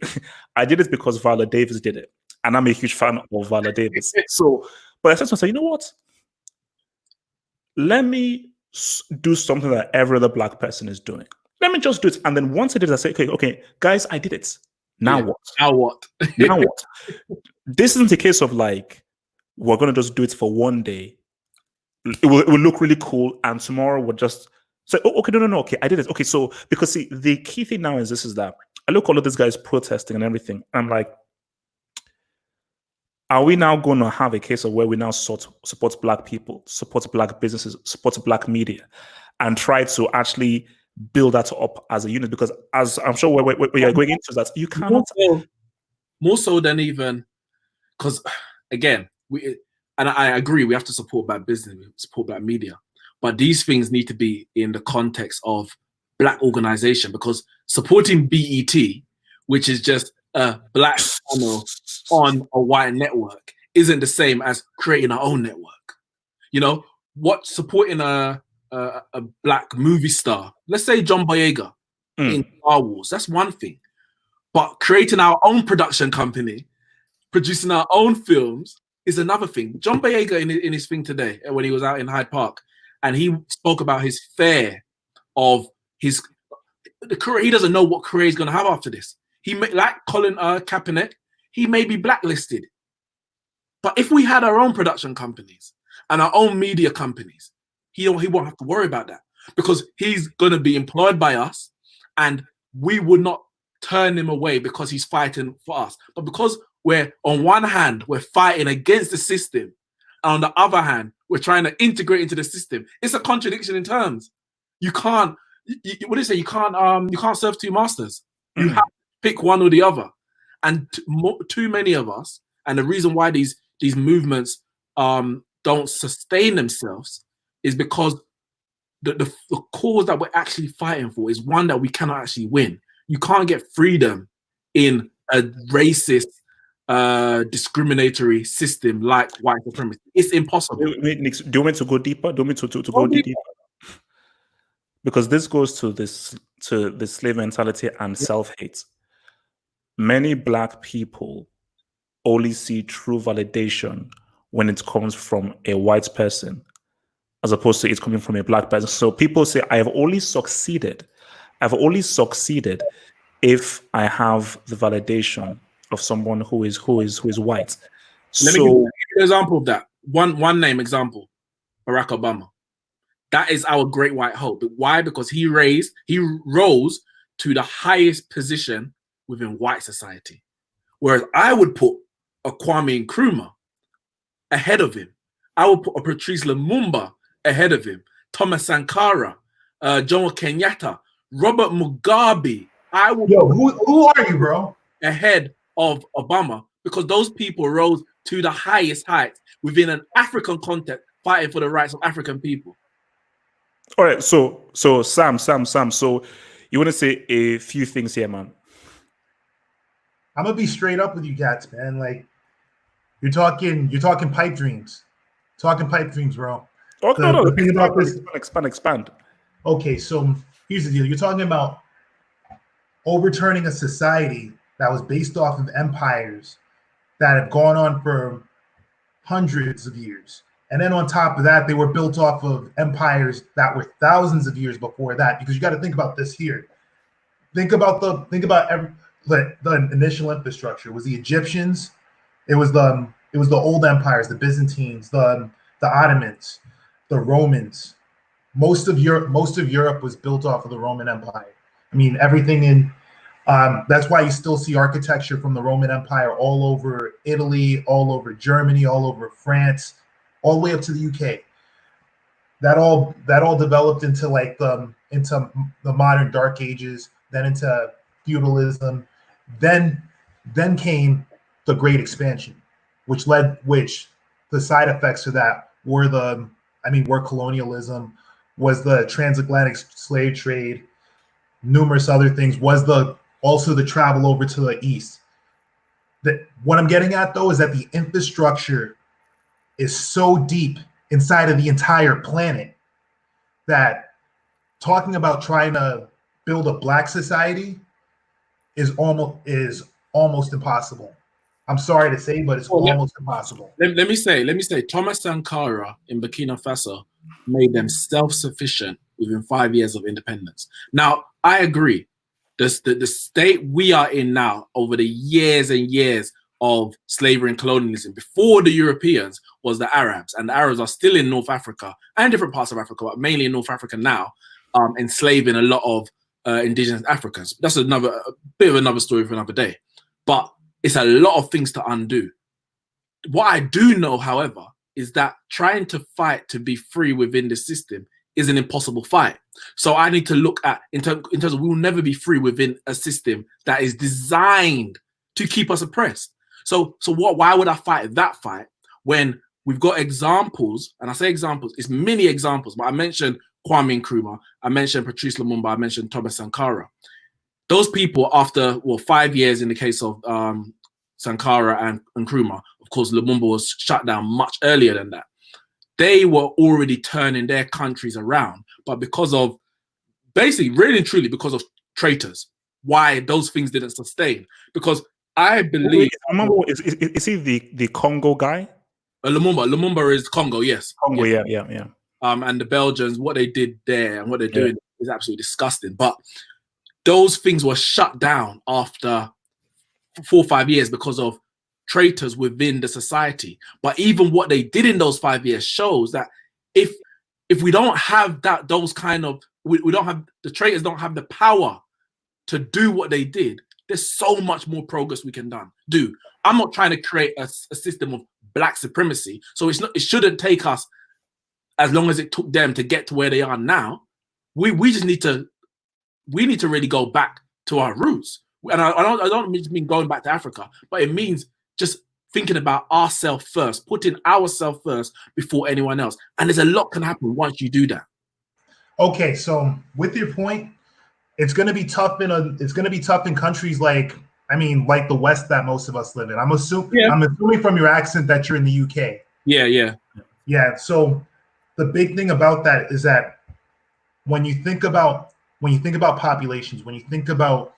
I did it because Viola Davis did it, and I'm a huge fan of Viola Davis. So, but I said to myself, you know what? Let me do something that every other Black person is doing. Let me just do it. And then once I did it, I say, okay, guys, I did it. Now what? Now what? Now what? This isn't a case of like, we're going to just do it for one day. It will look really cool, and tomorrow we'll just say, oh, okay, no, okay, I did it. Okay, so, because see, the key thing now is that I look all of these guys protesting and everything, and I'm like, are we now going to have a case of where we now support Black people, support Black businesses, support Black media, and try to actually build that up as a unit? Because, as I'm sure where you're going into that, you cannot. More so than even, because again, and I agree, we have to support Black business, support Black media, but these things need to be in the context of Black organization, because supporting BET, which is just a Black channel on a white network, isn't the same as creating our own network. What supporting a Black movie star, let's say John Boyega in Star Wars, that's one thing, but creating our own production company, producing our own films, is another thing. John Boyega in his thing today, when he was out in Hyde Park, and he spoke about his fear of the career. He doesn't know what career he's going to have after this. He may, like Colin Kaepernick, he may be blacklisted. But if we had our own production companies and our own media companies, he won't have to worry about that, because he's going to be employed by us, and we would not turn him away because he's fighting for us. But because we're, on one hand, we're fighting against the system, and on the other hand, we're trying to integrate into the system, it's a contradiction in terms. You can't, what do you say? You can't serve two masters. You have to pick one or the other. And too many of us, and the reason why these movements don't sustain themselves is because the cause that we're actually fighting for is one that we cannot actually win. You can't get freedom in a racist, discriminatory system like white supremacy. It's impossible. Do you want me to go deeper? Do you want me to go deeper? Because this goes to the slave mentality and self-hate. Many Black people only see true validation when it comes from a white person, as opposed to it coming from a Black person. So people say, I have only succeeded if I have the validation of someone who is white. Let me give you an example of that. One name example, Barack Obama. That is our great white hope. Why? Because he rose to the highest position within white society. Whereas I would put a Kwame Nkrumah ahead of him. I would put a Patrice Lumumba ahead of him. Thomas Sankara, Jomo Kenyatta, Robert Mugabe. Who are you, bro? Ahead of Obama, because those people rose to the highest heights within an African context, fighting for the rights of African people. All right, so Sam. So you want to say a few things here, man? I'm gonna be straight up with you cats, man. Like you're talking pipe dreams, bro. Okay, the thing about this, expand. Okay, so here's the deal. You're talking about overturning a society that was based off of empires that have gone on for hundreds of years. And then on top of that, they were built off of empires that were thousands of years before that. Because you got to think about this here. Think about the initial infrastructure. It was the Egyptians. It was the old empires, the Byzantines, the Ottomans, the Romans. Most of Europe was built off of the Roman Empire. I mean, everything in that's why you still see architecture from the Roman Empire all over Italy, all over Germany, all over France, all the way up to the UK. That all developed into into the modern Dark Ages, then into feudalism, then came the Great Expansion, which the side effects of that were colonialism, was the transatlantic slave trade, numerous other things, was also the travel over to the east. What I'm getting at though is that the infrastructure is so deep inside of the entire planet that talking about trying to build a Black society is almost impossible. I'm sorry to say, but it's almost impossible. Let me say, Thomas Sankara in Burkina Faso made them self-sufficient within 5 years of independence. Now, I agree. The state we are in now, over the years and years of slavery and colonialism, before the Europeans, was the Arabs. And the Arabs are still in North Africa and different parts of Africa, but mainly in North Africa now, enslaving a lot of indigenous Africans. That's a bit of another story for another day. But it's a lot of things to undo. What I do know, however, is that trying to fight to be free within the system is an impossible fight. So I need to look at, in terms of, we will never be free within a system that is designed to keep us oppressed. So why would I fight that fight when we've got examples? And I say examples, it's many examples, but I mentioned Kwame Nkrumah, I mentioned Patrice Lumumba, I mentioned Thomas Sankara. Those people, after 5 years in the case of Sankara and Nkrumah, of course, Lumumba was shut down much earlier than that. They were already turning their countries around, but because of, basically, really and truly, because of traitors, why those things didn't sustain. Because I believe... Is he the Congo guy? Lumumba is Congo, yes. Congo, yeah. and the Belgians, what they did there and what they're doing is absolutely disgusting. But those things were shut down after 4 or 5 years because of traitors within the society. But even what they did in those 5 years shows that if we don't have that, those kind of, we don't have, the traitors don't have the power to do what they did, there's so much more progress we can do. I'm not trying to create a system of black supremacy. So it shouldn't take us as long as it took them to get to where they are now. We just need to really go back to our roots. And I don't mean going back to Africa, but it means just thinking about ourselves first, putting ourselves first before anyone else. And there's a lot can happen once you do that. Okay, so with your point, it's going to be tough in countries like the West that most of us live in. I'm assuming from your accent that you're in the UK. Yeah. So the big thing about that is that when you think about populations, when you think about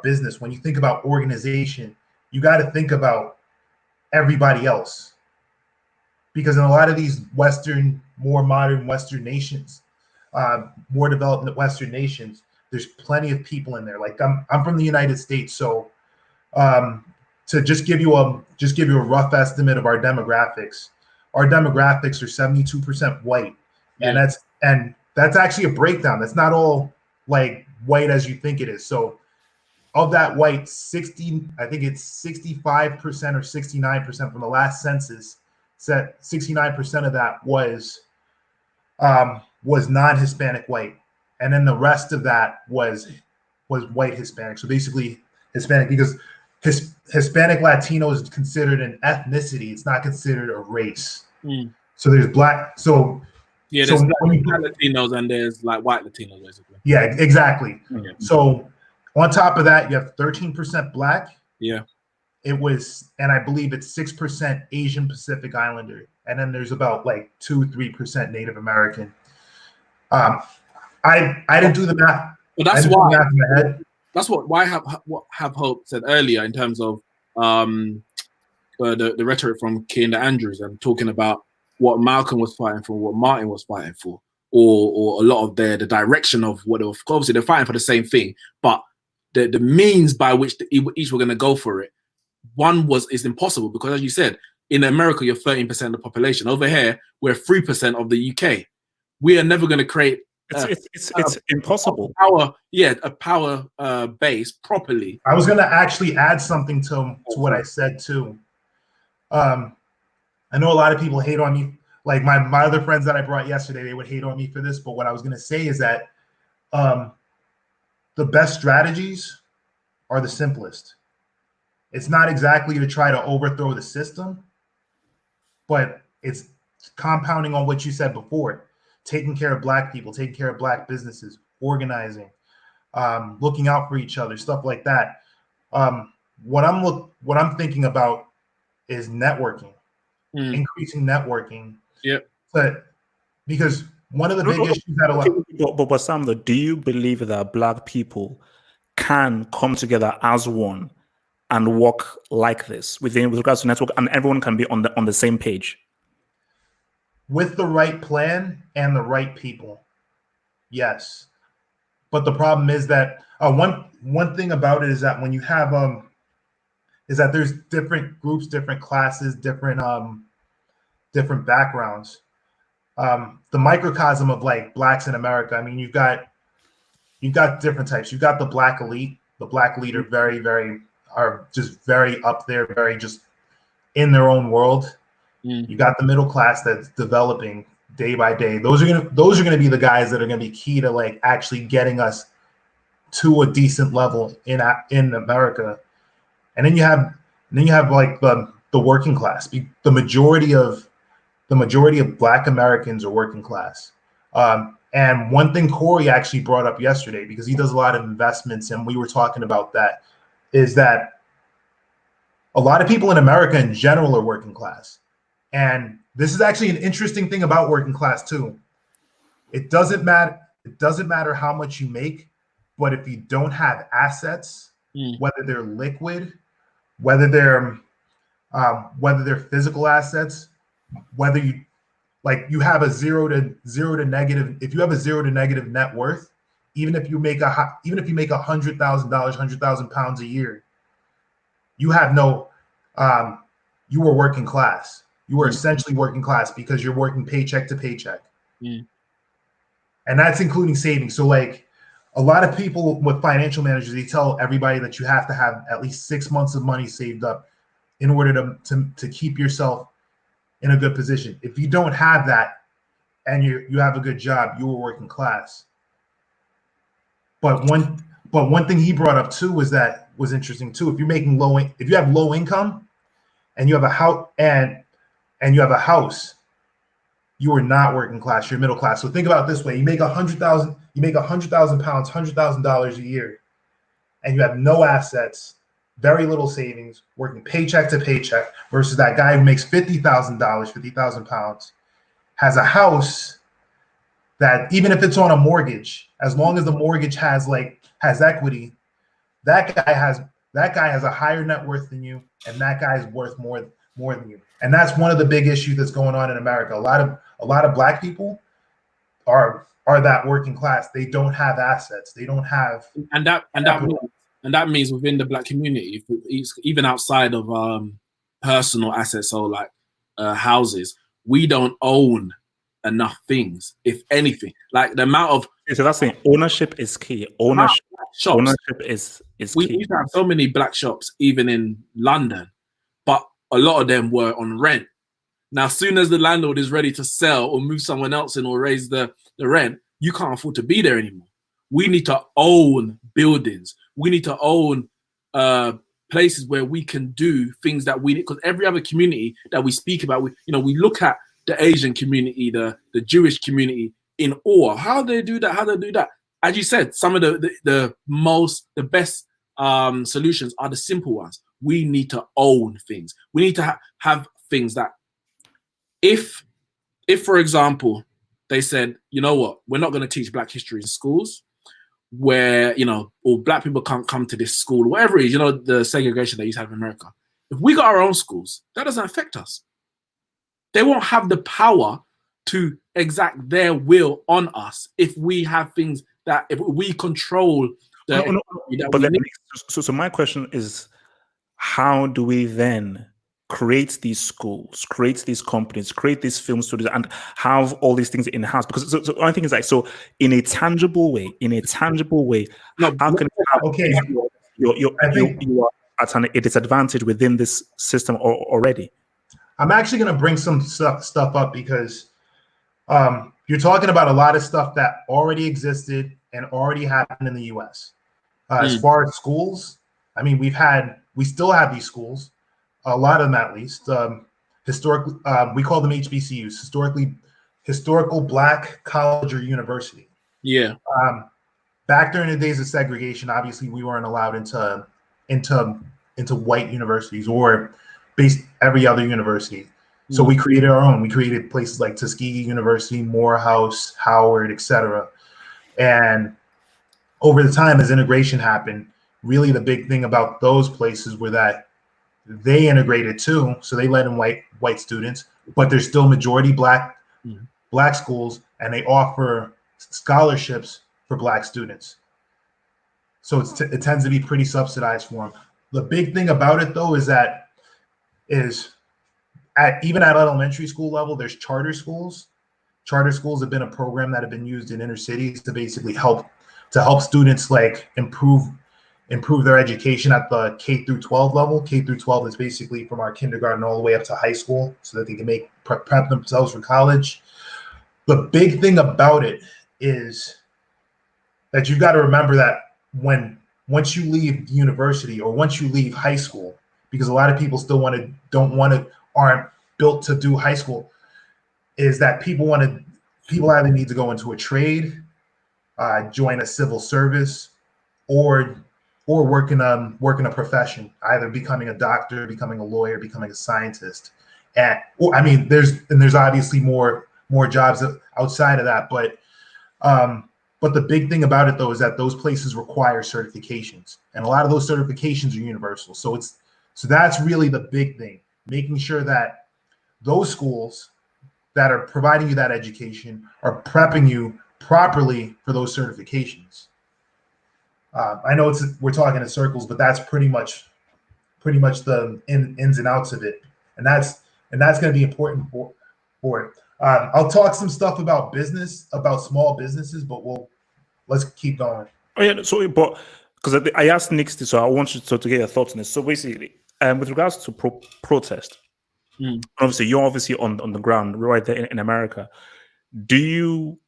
business, when you think about organization, you got to think about everybody else. Because in a lot of these more modern Western nations, more developed Western nations, there's plenty of people in there. Like I'm from the United States, so to just give you a rough estimate of our demographics are 72% white, and that's actually a breakdown. That's not all like white as you think it is. So of that white, I think it's 65% or 69% from the last census said 69% of that was non-Hispanic white, and then the rest of that was white Hispanic. So basically Hispanic, because Hispanic Latino is considered an ethnicity; it's not considered a race. So there's black. So yeah, there's black Latinos and there's like white Latinos, basically. Yeah, exactly. Yeah. So on top of that, you have 13% black. Yeah. It was, and I believe it's 6% Asian Pacific Islander, and then there's about like 2-3% Native American. I didn't do the math. Well, that's why. That's what Have Hope said earlier in terms of the rhetoric from Kenda Andrews and talking about what Malcolm was fighting for, what Martin was fighting for, or a lot of the direction of what they were. Obviously, they're fighting for the same thing, but the means by which each were going to go for it. One is impossible because, as you said, in America you're 13% of the population. Over here we're 3% of the UK. We are never going to create. It's impossible. A power base properly. I was going to actually add something to what I said too. I know a lot of people hate on me. Like my other friends that I brought yesterday, they would hate on me for this. But what I was going to say is that the best strategies are the simplest. It's not exactly to try to overthrow the system, but it's compounding on what you said before. Taking care of black people, taking care of black businesses, organizing, looking out for each other, stuff like that. What I'm thinking about is networking, increasing networking. Yep. But because one of the big issues that a lot. But Sam, do you believe that black people can come together as one and work like this with regards to network, and everyone can be on the same page? With the right plan and the right people, yes. But the problem is that one thing about it is that when you have is that there's different groups, different classes, different backgrounds. The microcosm of like blacks in America. I mean, you've got different types. You've got the black elite. The black elite are just very up there, very just in their own world. You got the middle class that's developing day by day. Those are gonna be the guys that are gonna be key to like actually getting us to a decent level in America. And then you have like the working class. The majority of Black Americans are working class. And one thing Corey actually brought up yesterday, because he does a lot of investments, and we were talking about that, is that a lot of people in America in general are working class. And this is actually an interesting thing about working class too. It doesn't matter how much you make, but if you don't have assets, whether they're liquid, whether they're physical assets, whether you like you have a zero to negative. If you have a zero to negative net worth, even if you make $100,000, £100,000 a year, you have no, you were working class. You were essentially working class because you're working paycheck to paycheck. And that's including savings. So like a lot of people with financial managers, they tell everybody that you have to have at least 6 months of money saved up in order to keep yourself in a good position. If you don't have that and you have a good job, you were working class. But one thing he brought up too was interesting too. If you have low income and you have a house and you have a house, you are not working class. You're middle class. So think about it this way: you make £100,000 pounds, $100,000 a year, and you have no assets, very little savings, working paycheck to paycheck, versus that guy who makes $50,000, 50,000 pounds, has a house that even if it's on a mortgage, as long as the mortgage has equity, that guy has a higher net worth than you, and that guy's worth more than you. And that's one of the big issues that's going on in America. A lot of black people are that working class. They don't have assets. They don't have and that means within the black community, even outside of personal assets, so like houses, we don't own enough things, if anything. Like the amount of so that's saying ownership is key. Ownership is we key. used to have so many black shops even in London, but a lot of them were on rent. Now, as soon as the landlord is ready to sell or move someone else in or raise the rent, you can't afford to be there anymore. We need to own buildings. We need to own places where we can do things that we need. Because every other community that we speak about, we look at the Asian community, the Jewish community in awe. How do they do that? How do they do that? As you said, some of the best solutions are the simple ones. We need to own things. We need to have things that if for example, they said, you know what, we're not going to teach black history in schools where, or black people can't come to this school, whatever it is, the segregation that you have in America. If we got our own schools, that doesn't affect us. They won't have the power to exact their will on us if we have things that, if we control the... So my question is, how do we then create these schools, create these companies, create these film studios, and have all these things in house? Because so one thing is like, so in a tangible way, how can you are at a disadvantage within this system already? I'm actually going to bring some stuff up because you're talking about a lot of stuff that already existed and already happened in the U.S. As far as schools, I mean, we still have these schools, a lot of them at least. Historically, we call them HBCUs, historical black college or university. Yeah. Back during the days of segregation, obviously we weren't allowed into white universities or every other university. So we created our own. We created places like Tuskegee University, Morehouse, Howard, etc. And over the time, as integration happened, really the big thing about those places were that they integrated too. So they let in white students, but there's still majority black schools, and they offer scholarships for black students. So it tends to be pretty subsidized for them. The big thing about it though is even at elementary school level, there's charter schools. Charter schools have been a program that have been used in inner cities to basically help students like improve their education at the K through 12 level. K through 12 is basically from our kindergarten all the way up to high school, so that they can prep themselves for college. The big thing about it is that you've got to remember that once you leave university or once you leave high school, because a lot of people still aren't built to do high school, is that people either need to go into a trade, join a civil service, or work in a profession, either becoming a doctor, becoming a lawyer, becoming a scientist. And there's obviously more jobs outside of that, but the big thing about it though is that those places require certifications, and a lot of those certifications are universal. So that's really the big thing, making sure that those schools that are providing you that education are prepping you properly for those certifications. I know we're talking in circles, but that's pretty much the ins and outs of it, and that's going to be important for it. I'll talk some stuff about business, about small businesses, but let's keep going. Oh yeah, so but because I asked Nick, so I want you to get your thoughts on this. So basically, with regards to protest, obviously you're obviously on the ground right there in America. Do you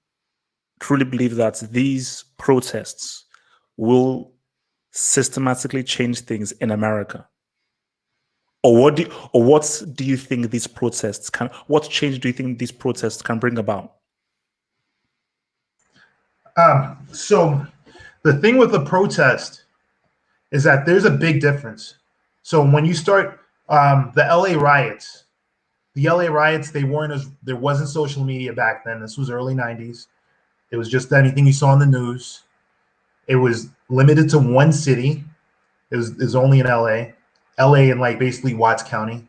truly believe that these protests will systematically change things in America? Or what do you think these protests can? What change do you think these protests can bring about? So the thing with the protest is that there's a big difference. So when you start the LA riots, there wasn't social media back then. This was early 90s. It was just anything you saw in the news. It was limited to one city. It was only in LA and like basically Watts County,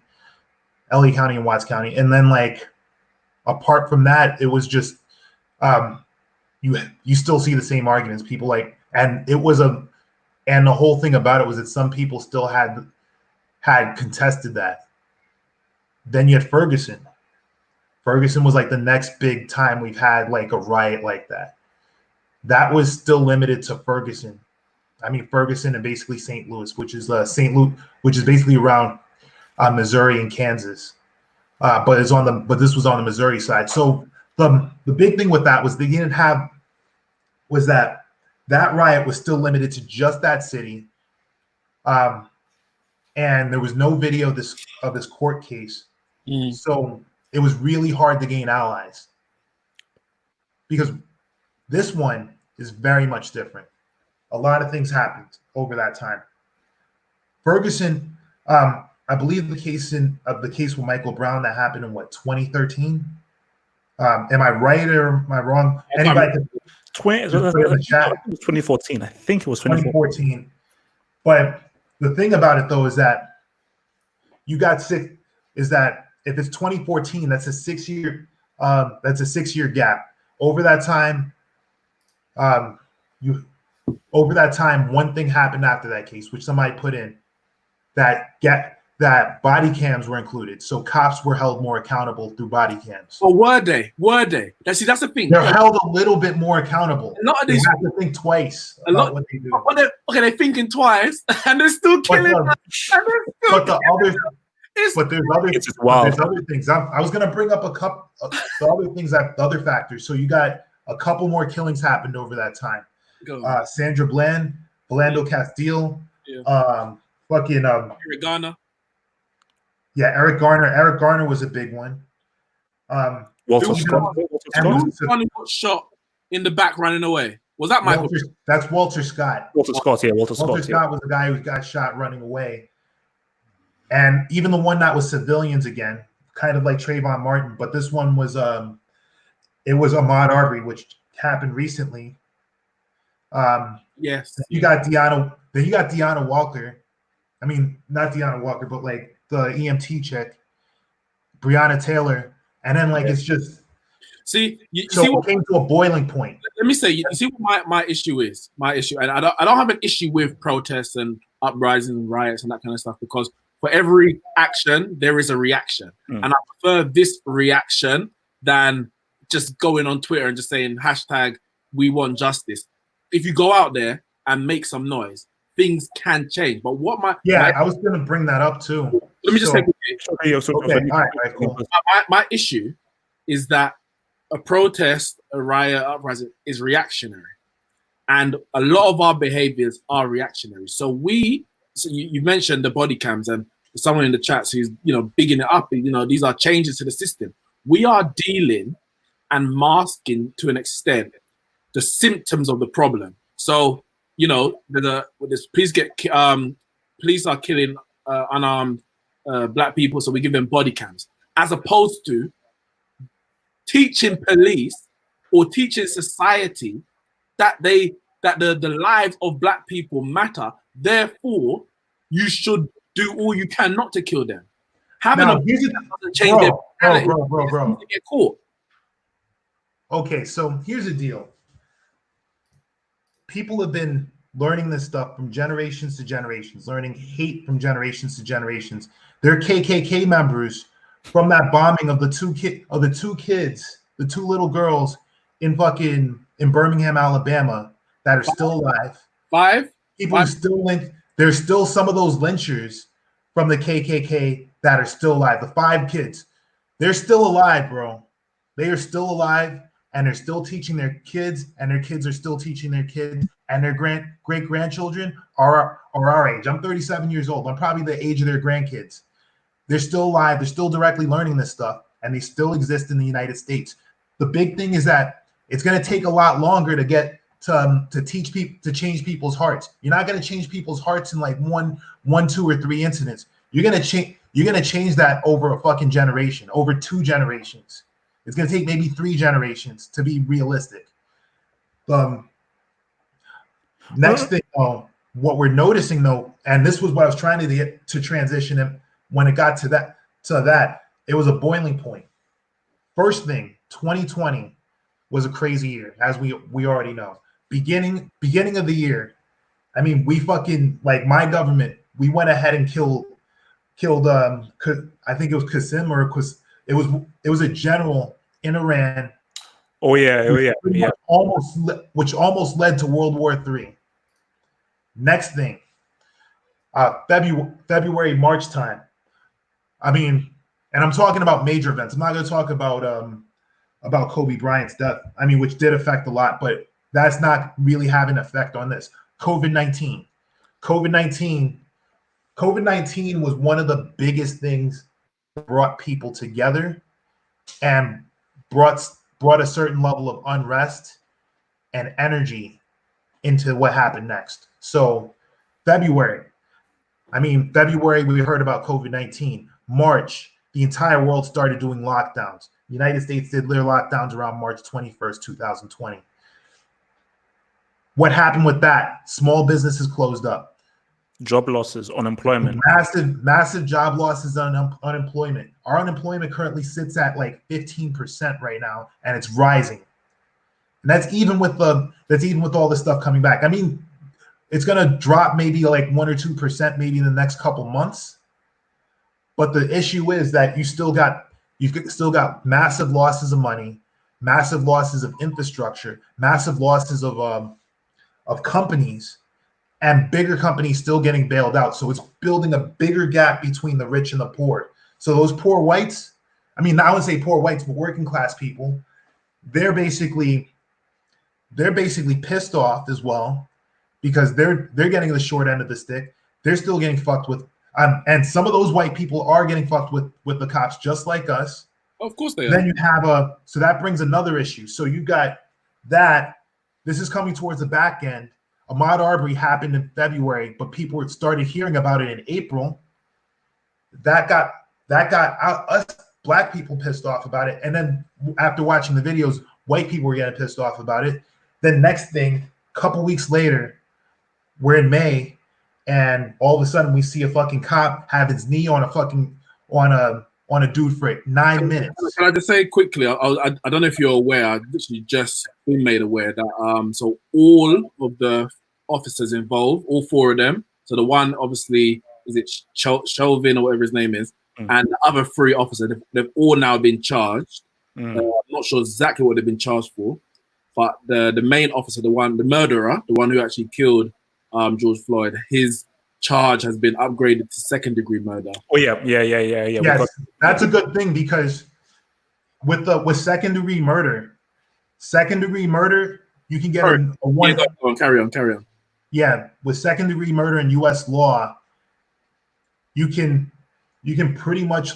LA County and Watts County. And then like apart from that, it was just you still see the same arguments. People like, and the whole thing about it was that some people still had contested that. Then you had Ferguson. Ferguson was like the next big time we've had like a riot like that. That was still limited to Ferguson. I mean, Ferguson and basically St. Louis, which is basically around Missouri and Kansas. But this was on the Missouri side. So the big thing with that was that riot was still limited to just that city. And there was no video of this court case. So it was really hard to gain allies. Because this one is very much different. A lot of things happened over that time. Ferguson, I believe the case with Michael Brown that happened in 2013. Am I right or am I wrong? Anybody can put it in the chat. 2014. I think it was 2014. But the thing about it though is that if it's 2014, that's a 6 year gap. Over that time, one thing happened after that case, which somebody put in, that body cams were included. So cops were held more accountable through body cams. Oh, were they? That's the thing. They're held a little bit more accountable. A lot of these have to think twice about what they do. They're thinking twice, and they're still killing. But there's other things. I was going to bring up the other things, the other factors. So you got a couple more killings happened over that time. Sandra Bland, Philando Castile, Eric Garner. Yeah, Eric Garner. Eric Garner was a big one. Walter Scott. Got shot in the back running away. Was that Michael? That's Walter Scott. Walter Scott was the guy who got shot running away. And even the one that was civilians again, kind of like Trayvon Martin, but this one was it was Ahmaud Arbery, which happened recently. Yes. You got Deanna Walker. I mean, not Deanna Walker, but like the EMT chick, Breonna Taylor, and then like it's just see what came to a boiling point. Let me say, you see what my issue is. My issue, and I don't have an issue with protests and uprisings and riots and that kind of stuff, because for every action there is a reaction, and I prefer this reaction than just going on Twitter and just saying hashtag we want justice. If you go out there and make some noise, things can change. But I was going to bring that up too. Let me just say, all right, cool. My issue is that a protest, a riot, uprising is reactionary, and a lot of our behaviors are reactionary. So you mentioned the body cams, and someone in the chat who's bigging it up. These are changes to the system. We are dealing and masking to an extent the symptoms of the problem. So police are killing unarmed black people, so we give them body cams, as opposed to teaching police or teaching society that the lives of black people matter. Therefore, you should do all you can not to kill them. Having a doesn't change their bro. To get caught. Okay, so here's the deal. People have been learning this stuff from generations to generations, learning hate from generations to generations. They're KKK members from that bombing of the two kids, the two little girls in Birmingham, Alabama, that are still alive. People who still link. There's still some of those lynchers from the KKK that are still alive. The 5 kids, they're still alive, bro. They are still alive, and they're still teaching their kids, and their kids are still teaching their kids, and their great grandchildren are our age. I'm 37 years old. I'm probably the age of their grandkids. They're still alive. They're still directly learning this stuff, and they still exist in the United States. The big thing is that it's going to take a lot longer to get to teach people, to change people's hearts. You're not going to change people's hearts in like one, 2, or 3 incidents. You're going to change that over a fucking generation, over 2 generations. It's going to take maybe 3 generations to be realistic. Next thing, what we're noticing though, and this was what I was trying to get to transition in, when it got to that, it was a boiling point. First thing, 2020 was a crazy year, as we already know. Beginning of the year, I mean, we fucking, like, my government, we went ahead and killed I think it was Qasem, or it was a general in Iran. Oh yeah. Which almost led to World War III. Next thing, February, March time. I mean, and I'm talking about major events. I'm not going to talk about Kobe Bryant's death. I mean, which did affect a lot, but that's not really having an effect on this. COVID-19 was one of the biggest things that brought people together and brought a certain level of unrest and energy into what happened next. So February, we heard about COVID-19. March, the entire world started doing lockdowns. The United States did their lockdowns around March 21st, 2020. What happened with that? Small businesses closed up. Job losses, unemployment. Massive job losses on unemployment. Our unemployment currently sits at like 15% right now, and it's rising. And that's even with all this stuff coming back. I mean, it's gonna drop maybe like 1 or 2% maybe in the next couple months. But the issue is that you've still got massive losses of money, massive losses of infrastructure, massive losses of companies, and bigger companies still getting bailed out. So it's building a bigger gap between the rich and the poor. So those poor whites, I mean, I would say poor whites, but working class people, they're basically pissed off as well, because they're getting the short end of the stick. They're still getting fucked with, and some of those white people are getting fucked with the cops, just like us. Of course they are. Then you have so that brings another issue. So you got that. This is coming towards the back end. Ahmaud Arbery happened in February, but people started hearing about it in April. That got us black people pissed off about it. And then after watching the videos, white people were getting pissed off about it. Then next thing, a couple weeks later, we're in May, and all of a sudden we see a fucking cop have his knee on a dude for 9 minutes. Can I just say quickly? I don't know if you're aware. I literally just been made aware that so all of the officers involved, all 4 of them. So the one, obviously, is it Chauvin or whatever his name is, and the other 3 officers, they've all now been charged. I'm not sure exactly what they've been charged for, but the main officer, the murderer, the one who actually killed George Floyd, his charge has been upgraded to second-degree murder. Oh yeah. Yes, that's a good thing, because with second-degree murder, you can get a one. Yeah, carry on. Yeah, with second-degree murder in U.S. law, you can pretty much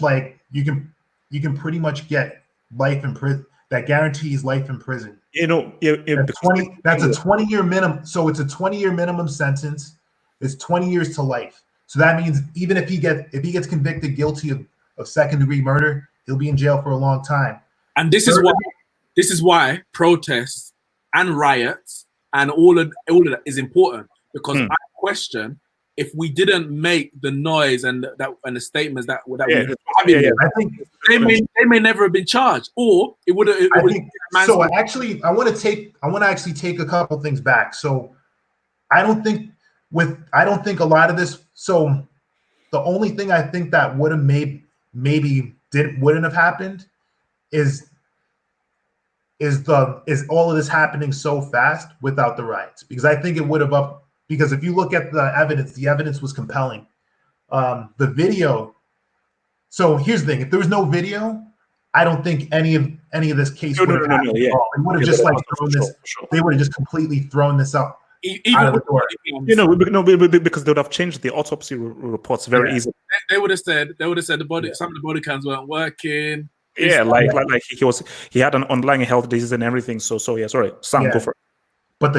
get life in prison. That guarantees life in prison. You know, that's a 20-year minimum. So it's a 20-year minimum sentence. It's 20 years to life. So that means even if he gets convicted guilty of second-degree murder, he'll be in jail for a long time. And this is why protests and riots and all of that is important, because I question if we didn't make the noise and the statements that we I think they may never have been charged, or it would have. Actually, I want to actually take a couple things back. So I don't think a lot of this. So the only thing I think that would have wouldn't have happened is all of this happening so fast without the riots, because I think it would have because if you look at the evidence was compelling. The video. So here's the thing: if there was no video, I don't think any of this case would have happened. They would have just thrown this. They would have just completely thrown this up out of the door. Because they would have changed the autopsy reports very easily. They would have said the body. Some of the body cams weren't working. Yeah, like he had an underlying health disease and everything. So yeah, sorry, Sam, go for it. But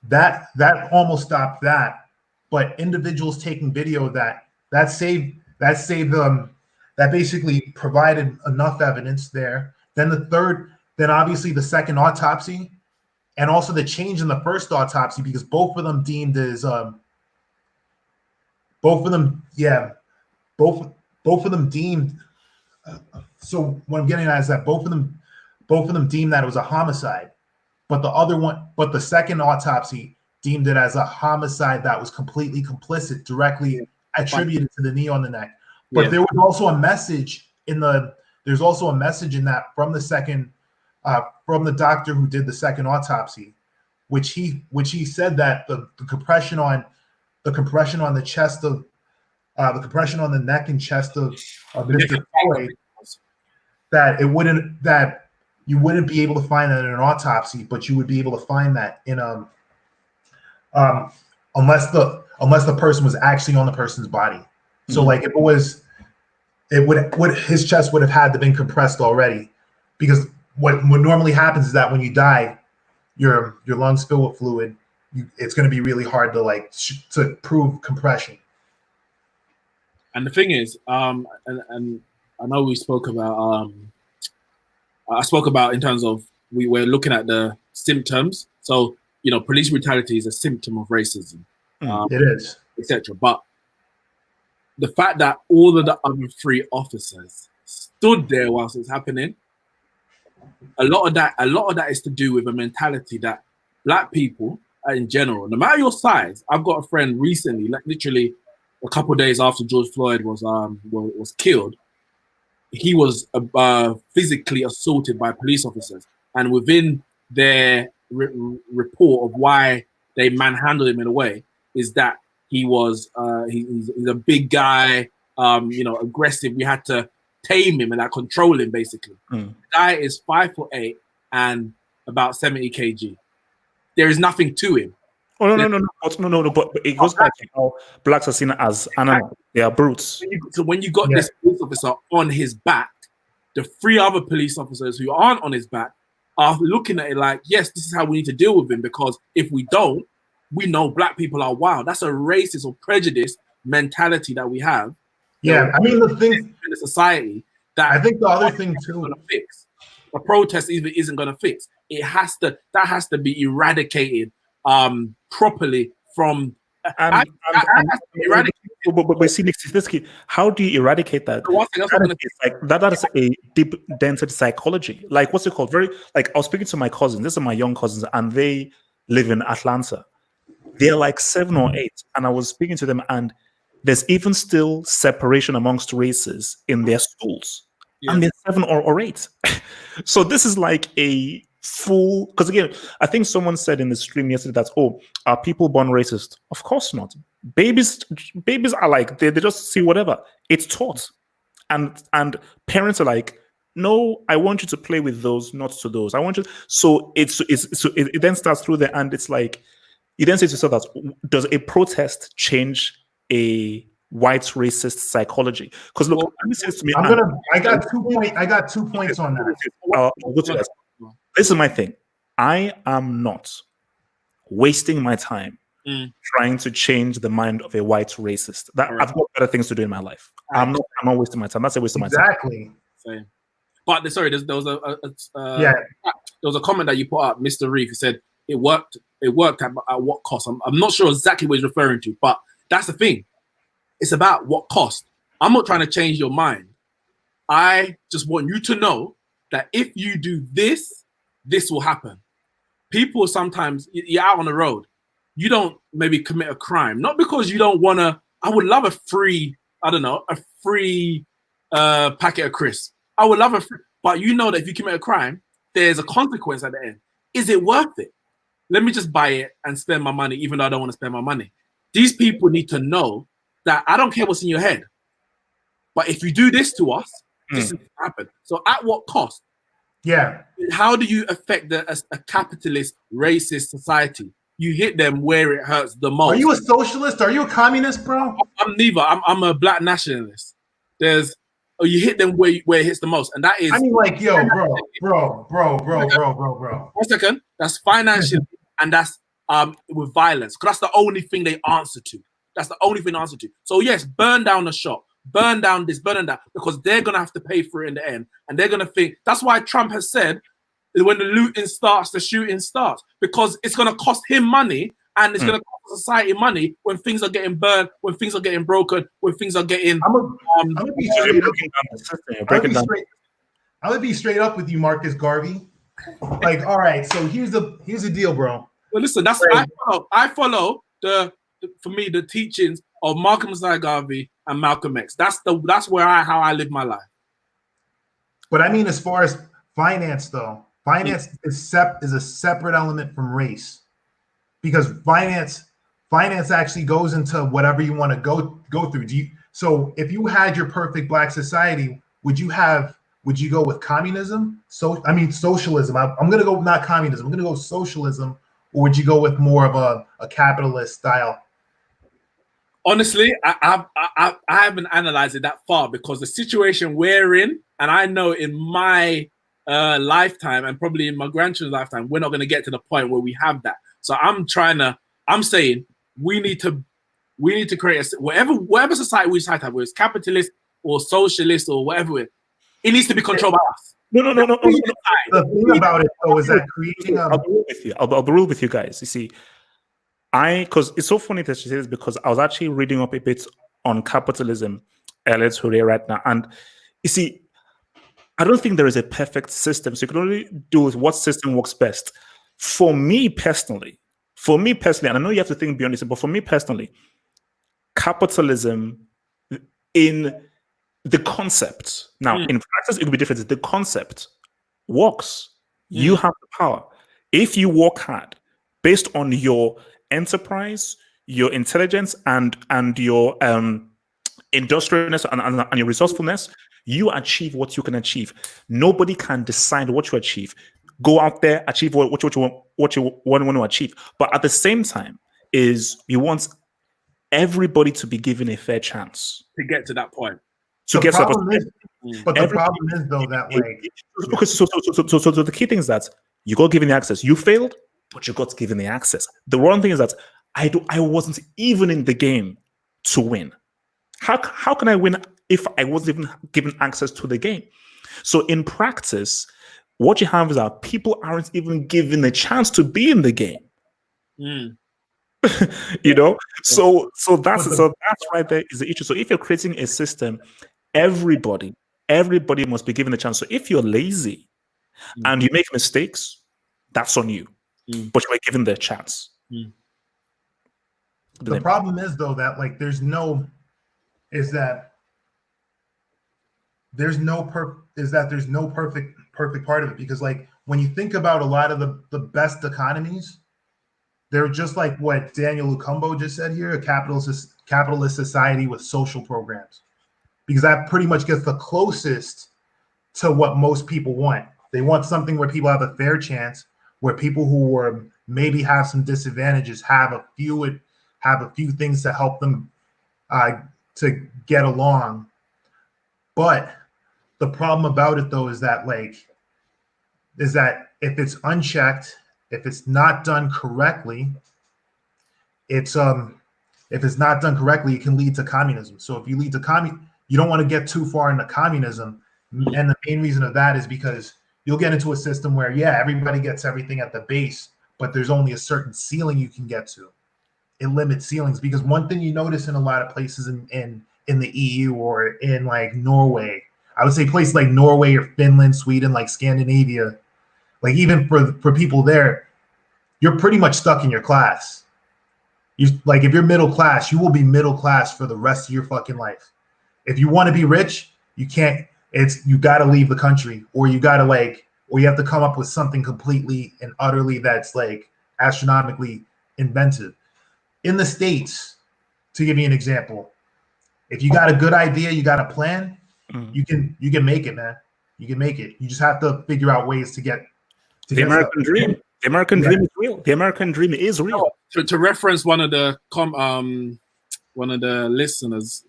that almost stopped that. But individuals taking video that basically provided enough evidence there. Then obviously the second autopsy, and also the change in the first autopsy, because both of them deemed deemed. So what I'm getting at is that both of them deemed that it was a homicide, but the second autopsy deemed it as a homicide that was completely complicit, directly attributed to the knee on the neck. But there was also a message in that from the doctor who did the second autopsy, which he said that the compression on the chest of the compression on the neck and chest of Mr. Floyd, that you wouldn't be able to find that in an autopsy, but you would be able to find that in unless the person was actually on the person's body. So like if it was, his chest would have had to been compressed already, because what normally happens is that when you die, your lungs fill with fluid. It's going to be really hard to to prove compression. And the thing is, and I know we spoke about, I spoke about in terms of we were looking at the symptoms. So, police brutality is a symptom of racism. It is. Etc. But the fact that all of the other three officers stood there whilst it's happening, a lot of that is to do with a mentality that black people in general, no matter your size. I've got a friend recently, literally a couple of days after George Floyd was killed, he was physically assaulted by police officers, and within their report of why they manhandled him in a way is that he was he's a big guy, aggressive. We had to tame him and control him basically. The guy is 5'8" and about 70 kg. There is nothing to him. Oh no! But it goes back to how blacks are seen as animals. They are brutes. So when you got this police officer on his back, the three other police officers who aren't on his back are looking at it like, yes, this is how we need to deal with him, because if we don't, we know black people are wild. That's a racist or prejudice mentality that we have. Yeah, I mean the thing in the society that I think the other thing too, fix a protest isn't going to fix. That has to be eradicated properly from. But see, this key, how do you eradicate that? That is a deep density psychology. Like, what's it called? I was speaking to my cousins. These are my young cousins, and they live in Atlanta. They're like 7 or 8, and I was speaking to them, and there's even still separation amongst races in their schools, and they're 7 or 8. So this is like a full, because again, I think someone said in the stream yesterday that, are people born racist? Of course not. Babies are like, they just see whatever. It's taught. And parents are like, no, I want you to play with those, not to those. I want you. So it then starts through there, and it's like, you then say to yourself that, does a protest change a white racist psychology? Because look, let me say this to me. I got 2 points on that. I'll go to that. This is my thing. I am not wasting my time trying to change the mind of a white racist. I've got better things to do in my life. I'm not wasting my time. That's a waste of my time. Exactly. But sorry, there was a comment that you put up, Mr. Reef. He said, it worked. It worked at what cost? I'm not sure exactly what he's referring to, but that's the thing. It's about what cost. I'm not trying to change your mind. I just want you to know that if you do this, this will happen. People sometimes, you're out on the road, you don't maybe commit a crime, not because you don't want to. I would love a free, I don't know, a free packet of crisps. I would love a free, but you know that if you commit a crime, there's a consequence at the end. Is it worth it? Let me just buy it and spend my money, even though I don't want to spend my money. These people need to know that I don't care what's in your head, but if you do this to us, this is happen. So at what cost? Yeah. How do you affect a capitalist, racist society? You hit them where it hurts the most. Are you a socialist? Are you a communist, bro? I'm neither. I'm a black nationalist. You hit them where it hits the most, and that is. I mean, like, yo, bro. 1 second. That's financial, and that's with violence. Because that's the only thing they answer to. That's the only thing they answer to. So yes, burn down the shop, burn down this, burn that, because they're gonna have to pay for it in the end, and they're gonna think. That's why Trump has said, when the looting starts, the shooting starts, because it's gonna cost him money, and it's gonna cost society money when things are getting burned, when things are getting broken, when things are getting. I'm gonna be straight up with you, Marcus Garvey. Like, all right, so here's the deal, bro. Well, listen, that's I follow for me the teachings of Malcolm Garvey and Malcolm X. That's where how I live my life. But I mean, as far as finance, though, finance is a separate element from race, because finance actually goes into whatever you want to go through. So if you had your perfect black society, would you go with communism? Socialism. I'm gonna go not communism. I'm gonna go socialism, or would you go with more of a capitalist style? Honestly, I haven't analyzed it that far, because the situation we're in, and I know in my lifetime and probably in my grandchildren's lifetime, we're not going to get to the point where we have that. So I'm saying we need to create whatever society we decide to have, whether it's capitalist or socialist or whatever, it needs to be controlled by us. No. The thing about it, though, is that creating I'll be real with you guys. You see, because it's so funny that you say this, because I was actually reading up a bit on capitalism earlier today right now. And you see, I don't think there is a perfect system. So you can only do with what system works best. For me personally, and I know you have to think beyond this, but for me personally, capitalism in the concept, now in practice, it will be different. The concept works. You have the power. If you work hard based on your enterprise, your intelligence, and your industriousness and your resourcefulness, you achieve what you can achieve. Nobody can decide what you achieve. Go out there, achieve what you want to achieve. But at the same time, you want everybody to be given a fair chance to get to that point. But the problem is, though, that like, so the key thing is that you got given the access. You failed, but you got given the access. The wrong thing is that I wasn't even in the game to win. How can I win if I wasn't even given access to the game? So in practice, what you have is that people aren't even given a chance to be in the game. You know, so that's right there is the issue. So if you're creating a system, everybody must be given a chance. So if you're lazy and you make mistakes, that's on you. But you are given the chance. The problem is, though, that like there's no perfect part of it, because like when you think about a lot of the best economies, they're just like what Daniel Lukumbo just said here, a capitalist society with social programs, because that pretty much gets the closest to what most people want. They want something where people have a fair chance, where people who are maybe have some disadvantages have a few things to help them to get along. But the problem about it, though, is that if it's unchecked, if it's not done correctly, it can lead to communism. So if you lead to you don't want to get too far into communism. And the main reason of that is because you'll get into a system where, everybody gets everything at the base, but there's only a certain ceiling you can get to. It limits ceilings because one thing you notice in a lot of places in the EU or in like Norway, I would say places like Norway or Finland, Sweden, like Scandinavia, like even for people there, you're pretty much stuck in your class. You like if you're middle class, you will be middle class for the rest of your fucking life. If you want to be rich, you can't. You got to leave the country, or you got to or you have to come up with something completely and utterly that's like astronomically inventive. In the States, to give you an example, if you got a good idea, you got a plan, you can make it, man. You can make it. You just have to figure out ways to get the American dream. The American dream is real. The American dream is real. To reference one of the listeners,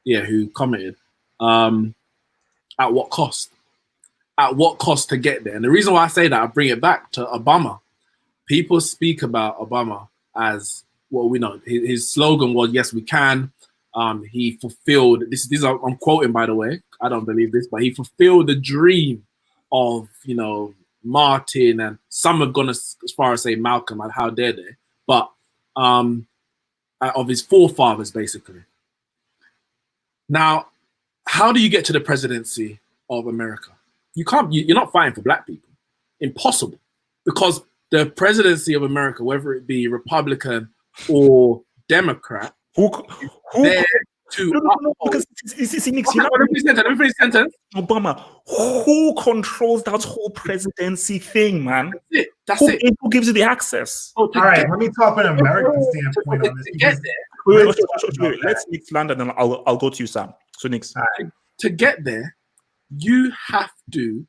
who commented, at what cost? At what cost to get there? And the reason why I say that, I bring it back to Obama. People speak about Obama as, well, we know his slogan was "Yes, we can." He fulfilled this. I'm quoting, by the way. I don't believe this, but he fulfilled the dream of Martin, and some have gone as far as say Malcolm, and how dare they? But of his forefathers, basically. Now, how do you get to the presidency of America? You can't. You're not fighting for black people. Impossible, because the presidency of America, whether it be Republican or Democrat, because Obama, who controls that whole presidency thing, man? That's who, it. Who gives you the access? All right, let me talk from an American standpoint on this. Wait, let's Nick's land, and then I'll go to you, Sam. So Nick's. To get there, you have to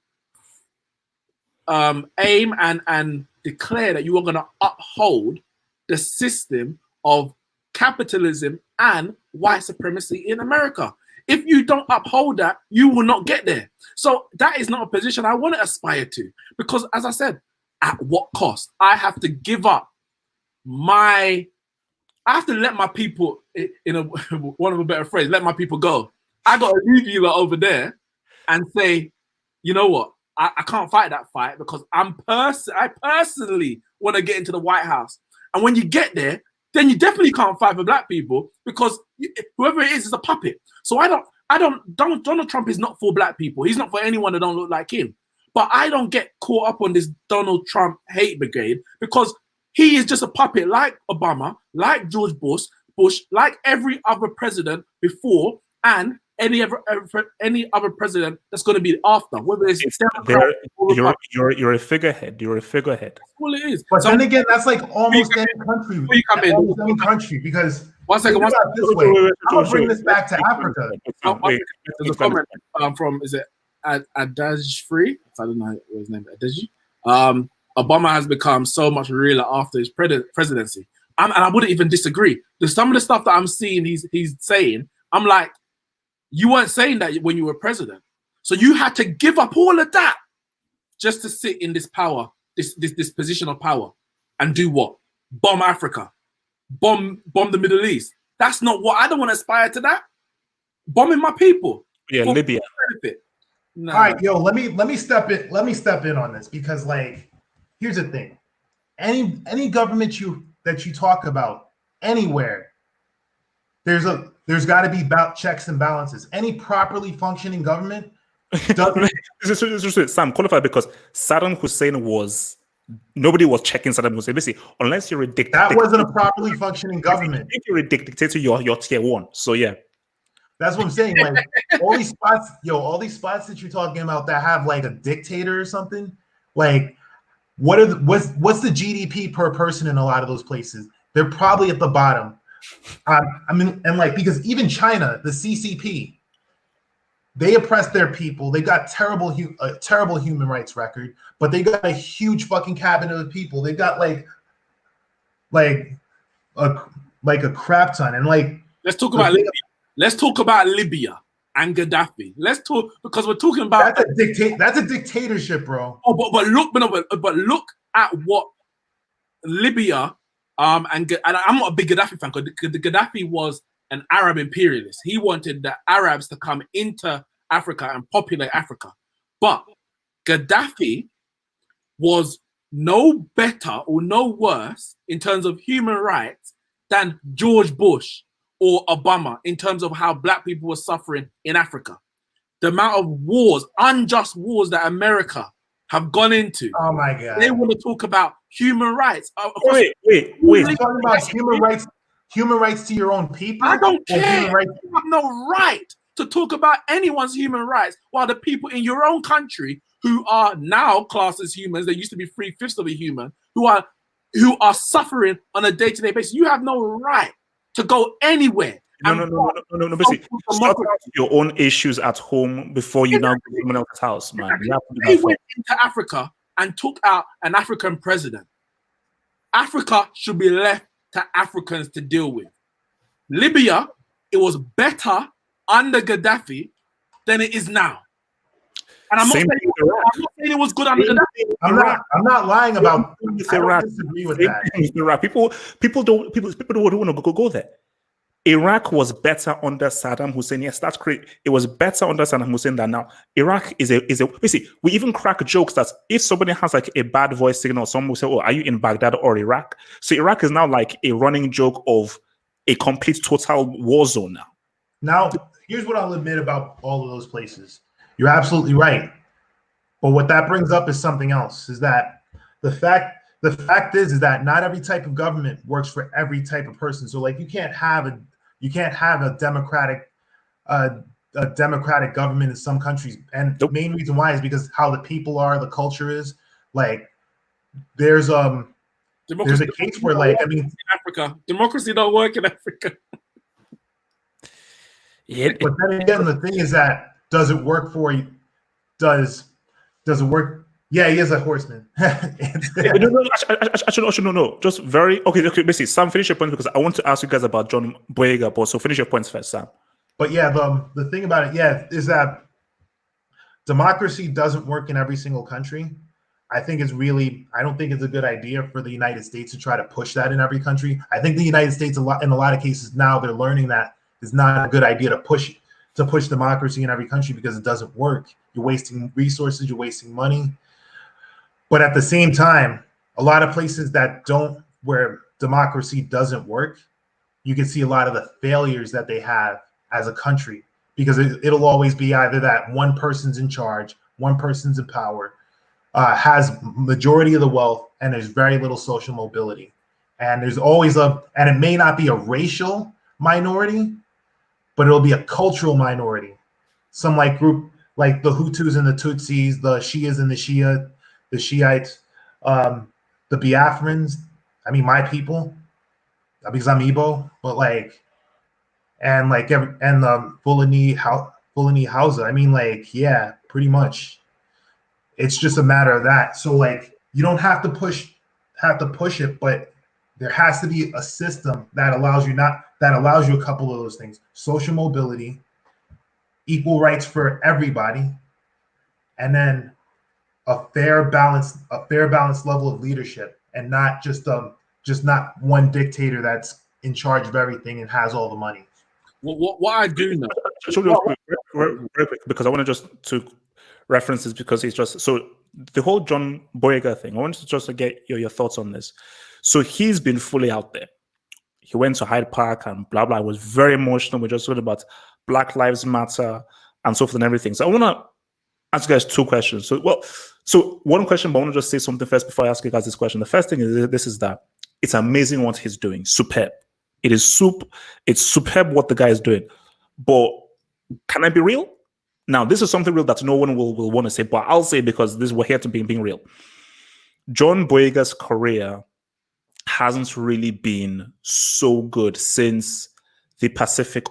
aim and declare that you are going to uphold the system of capitalism and white supremacy in America. If you don't uphold that, you will not get there. So that is not a position I want to aspire to, because as I said, at what cost? I have to give up I have to let my people, in one of a better phrase, let my people go. I got to leave you over there and say, you know what? I can't fight that fight because I personally want to get into the White House. And when you get there, then you definitely can't fight for black people, because whoever it is a puppet. So Donald Trump is not for black people. He's not for anyone that don't look like him. But I don't get caught up on this Donald Trump hate brigade, because he is just a puppet like Obama, like George Bush, like every other president before, and any other president that's going to be after, whether it's you're a figurehead. You're a figurehead. That's all it is. But then again, that's like almost any country. Almost any country, because one second. I'm gonna bring this back to Africa. There's a comment from Adaj Free. I don't know what his name is. Adaj. Obama has become so much realer after his presidency, and I wouldn't even disagree. There's some of the stuff that I'm seeing he's saying. I'm like, you weren't saying that when you were president. So you had to give up all of that just to sit in this power, this position of power, and do what? Bomb Africa, bomb the Middle East. That's not what I don't want to aspire to. That bombing my people. Yeah, Libya. No. All right, yo, let me step in on this, because like, here's the thing. Any government that you talk about anywhere, there's got to be checks and balances. Any properly functioning government doesn't. Sam, qualify, because Saddam Hussein nobody was checking Saddam Hussein. Basically, unless you're a dictator. That wasn't a properly functioning government. If you're a dictator, you're tier 1. So yeah. That's what I'm saying. Like all these spots that you're talking about that have like a dictator or something, like what's the GDP per person in a lot of those places? They're probably at the bottom. Because even China, the CCP, they oppress their people. They got a terrible human rights record, but they got a huge fucking cabinet of people. They got like a crap ton. And like, let's talk about Libya. Let's talk about Libya and Gaddafi. Let's talk, because we're talking about that's a dictatorship, bro. Oh, but look at what Libya. And I'm not a big Gaddafi fan, because Gaddafi was an Arab imperialist. He wanted the Arabs to come into Africa and populate Africa. But Gaddafi was no better or no worse in terms of human rights than George Bush or Obama in terms of how black people were suffering in Africa. The amount of wars, unjust wars that America have gone into. Oh my God. They want to talk about human rights. Wait. You're talking about human rights to your own people? I don't Or care. human rights- You have no right to talk about anyone's human rights while the people in your own country who are now classed as humans, they used to be 3/5 of a human, who are suffering on a day-to-day basis. You have no right to go anywhere. No. Basically, sort out your own issues at home before you now go to someone else's house, man. You have to do They that went into Africa and took out an African president. Africa should be left to Africans to deal with. Libya, it was better under Gaddafi than it is now. And I'm not saying it was good under Gaddafi. I'm not lying about. I Iraq. don't disagree with that. Iraq. People don't want to go there. Iraq was better under Saddam Hussein. Yes, that's great. It was better under Saddam Hussein than now. Iraq is a. We even crack jokes that if somebody has like a bad voice signal, someone will say, "Oh, are you in Baghdad or Iraq?" So Iraq is now like a running joke of a complete total war zone now. Now, here's what I'll admit about all of those places. You're absolutely right. But what that brings up is something else, is that the fact is that not every type of government works for every type of person. So like you can't have a democratic government in some countries. And the main reason why is because how the people are, the culture is. Like there's a case where like I mean in Africa. Democracy don't work in Africa. Yeah. But then again, the thing is that does it work for you? Does it work? Yeah, he is a horseman. Actually, no. Just very okay. Basically, Sam, finish your point because I want to ask you guys about John Boyega. But so finish your points first, Sam. But yeah, the thing about it, yeah, is that democracy doesn't work in every single country. I don't think it's a good idea for the United States to try to push that in every country. I think the United States, in a lot of cases now, they're learning that it's not a good idea to push democracy in every country because it doesn't work. You're wasting resources, you're wasting money. But at the same time, a lot of places where democracy doesn't work, you can see a lot of the failures that they have as a country because it'll always be either that one person's in charge, one person's in power, has majority of the wealth, and there's very little social mobility. And there's always and it may not be a racial minority, but it'll be a cultural minority. Some group like the Hutus and the Tutsis, the Shias and the Shiites, the Biafrans. I mean, my people, because I'm Igbo, but and the Fulani Hausa. I mean, yeah, pretty much. It's just a matter of that. So you don't have to push it, but there has to be a system that allows you a couple of those things: social mobility, equal rights for everybody, and then a fair balance level of leadership, and not just not one dictator that's in charge of everything and has all the money. What I do know, very quick, because I want to just to reference this because it's just so the whole John Boyega thing. I wanted to just get your thoughts on this. So he's been fully out there. He went to Hyde Park and blah blah. It was very emotional. We're just talking about Black Lives Matter and so forth and everything. So I want to ask you guys two questions. So one question, but I want to just say something first before I ask you guys this question. The first thing is that it's amazing what he's doing. Superb. It's superb what the guy is doing. But can I be real? Now, this is something real that no one will want to say, but I'll say because we're here to being real. John Boyega's career hasn't really been so good since the Pacific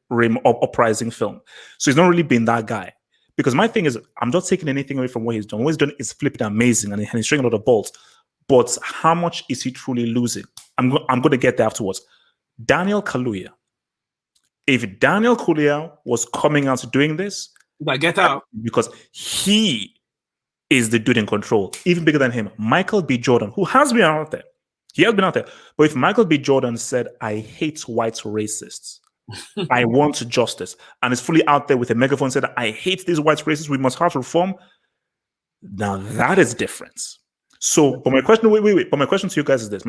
Rim Uprising film. So he's not really been that guy. Because my thing is, I'm not taking anything away from what he's done. What he's done is flipping amazing and he's showing a lot of balls. But how much is he truly losing? I'm going to get there afterwards. Daniel Kaluuya. If Daniel Kaluuya was coming out doing this, get out, because he is the dude in control, even bigger than him. Michael B. Jordan, who has been out there, he has been out there. But if Michael B. Jordan said, "I hate white racists, I want justice," and is fully out there with a megaphone said, "I hate these white racists, we must have reform," Now that is different. So, but my question, wait. But my question to you guys is this.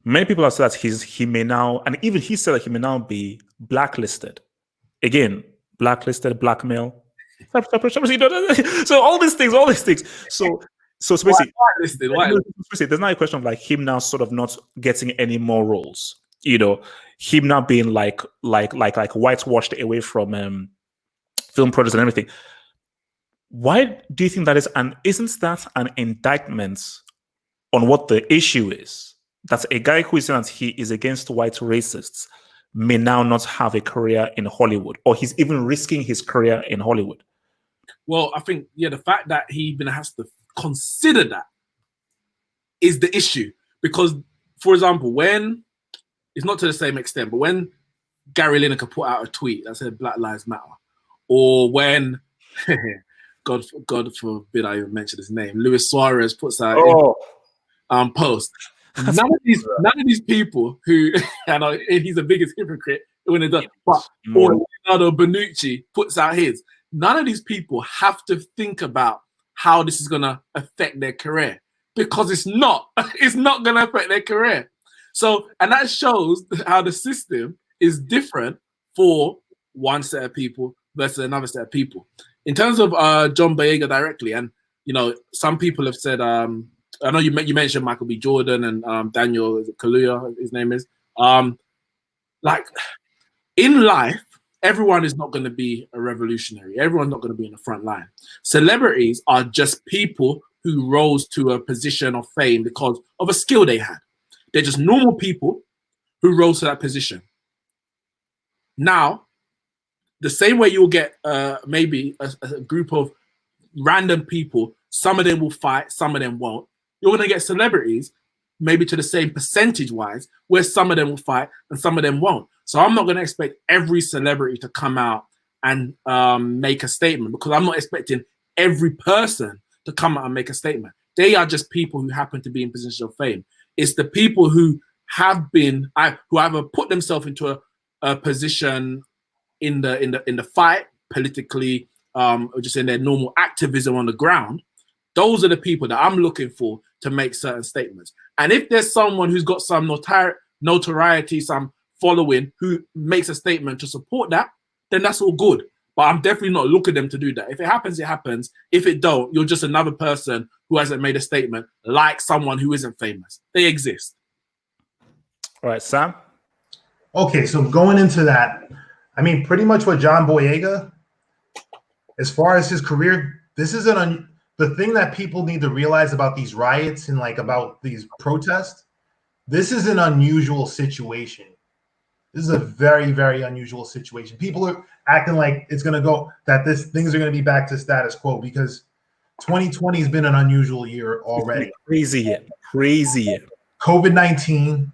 Many people have said that he may now, and even he said that he may now be blacklisted. Again, blacklisted, blackmail. So all these things. So basically, there's not a question of like him now sort of not getting any more roles. Him now being like whitewashed away from film projects and everything. Why do you think that is? And isn't that an indictment on what the issue is? That a guy who is saying that he is against white racists may now not have a career in Hollywood, or he's even risking his career in Hollywood. Well, I think, the fact that he even has to consider that is the issue. Because, for example, when, it's not to the same extent, but when Gary Lineker put out a tweet that said Black Lives Matter, or when, God forbid I even mention his name, Luis Suarez puts out a post. None of these people who, and he's the biggest hypocrite when it does, but or Leonardo Bonucci puts out his. None of these people have to think about how this is going to affect their career, because it's not going to affect their career. So, and that shows how the system is different for one set of people versus another set of people. In terms of John Boyega directly, and some people have said, I know you mentioned Michael B. Jordan and Daniel Kaluuya, his name is. Like, in life, everyone is not going to be a revolutionary. Everyone's not going to be in the front line. Celebrities are just people who rose to a position of fame because of a skill they had. They're just normal people who rose to that position. Now, the same way you'll get maybe a group of random people, some of them will fight, some of them won't. You're going to get celebrities, maybe to the same percentage-wise, where some of them will fight and some of them won't. So I'm not going to expect every celebrity to come out and make a statement, because I'm not expecting every person to come out and make a statement. They are just people who happen to be in positions of fame. It's the people who have been, who either put themselves into a position in the fight politically, or just in their normal activism on the ground. Those are the people that I'm looking for to make certain statements. And if there's someone who's got some notoriety, some following, who makes a statement to support that, then that's all good. But I'm definitely not looking them to do that. If it happens, it happens. If it don't, you're just another person who hasn't made a statement, like someone who isn't famous. They exist. All right, Sam? Okay, so going into that, I mean, pretty much what John Boyega, as far as his career, this is the thing that people need to realize about these riots and like about these protests. This is an unusual situation. This is a very, very unusual situation. People are acting like it's going to go, that things are going to be back to status quo, because 2020 has been an unusual year already. Crazy year. COVID-19.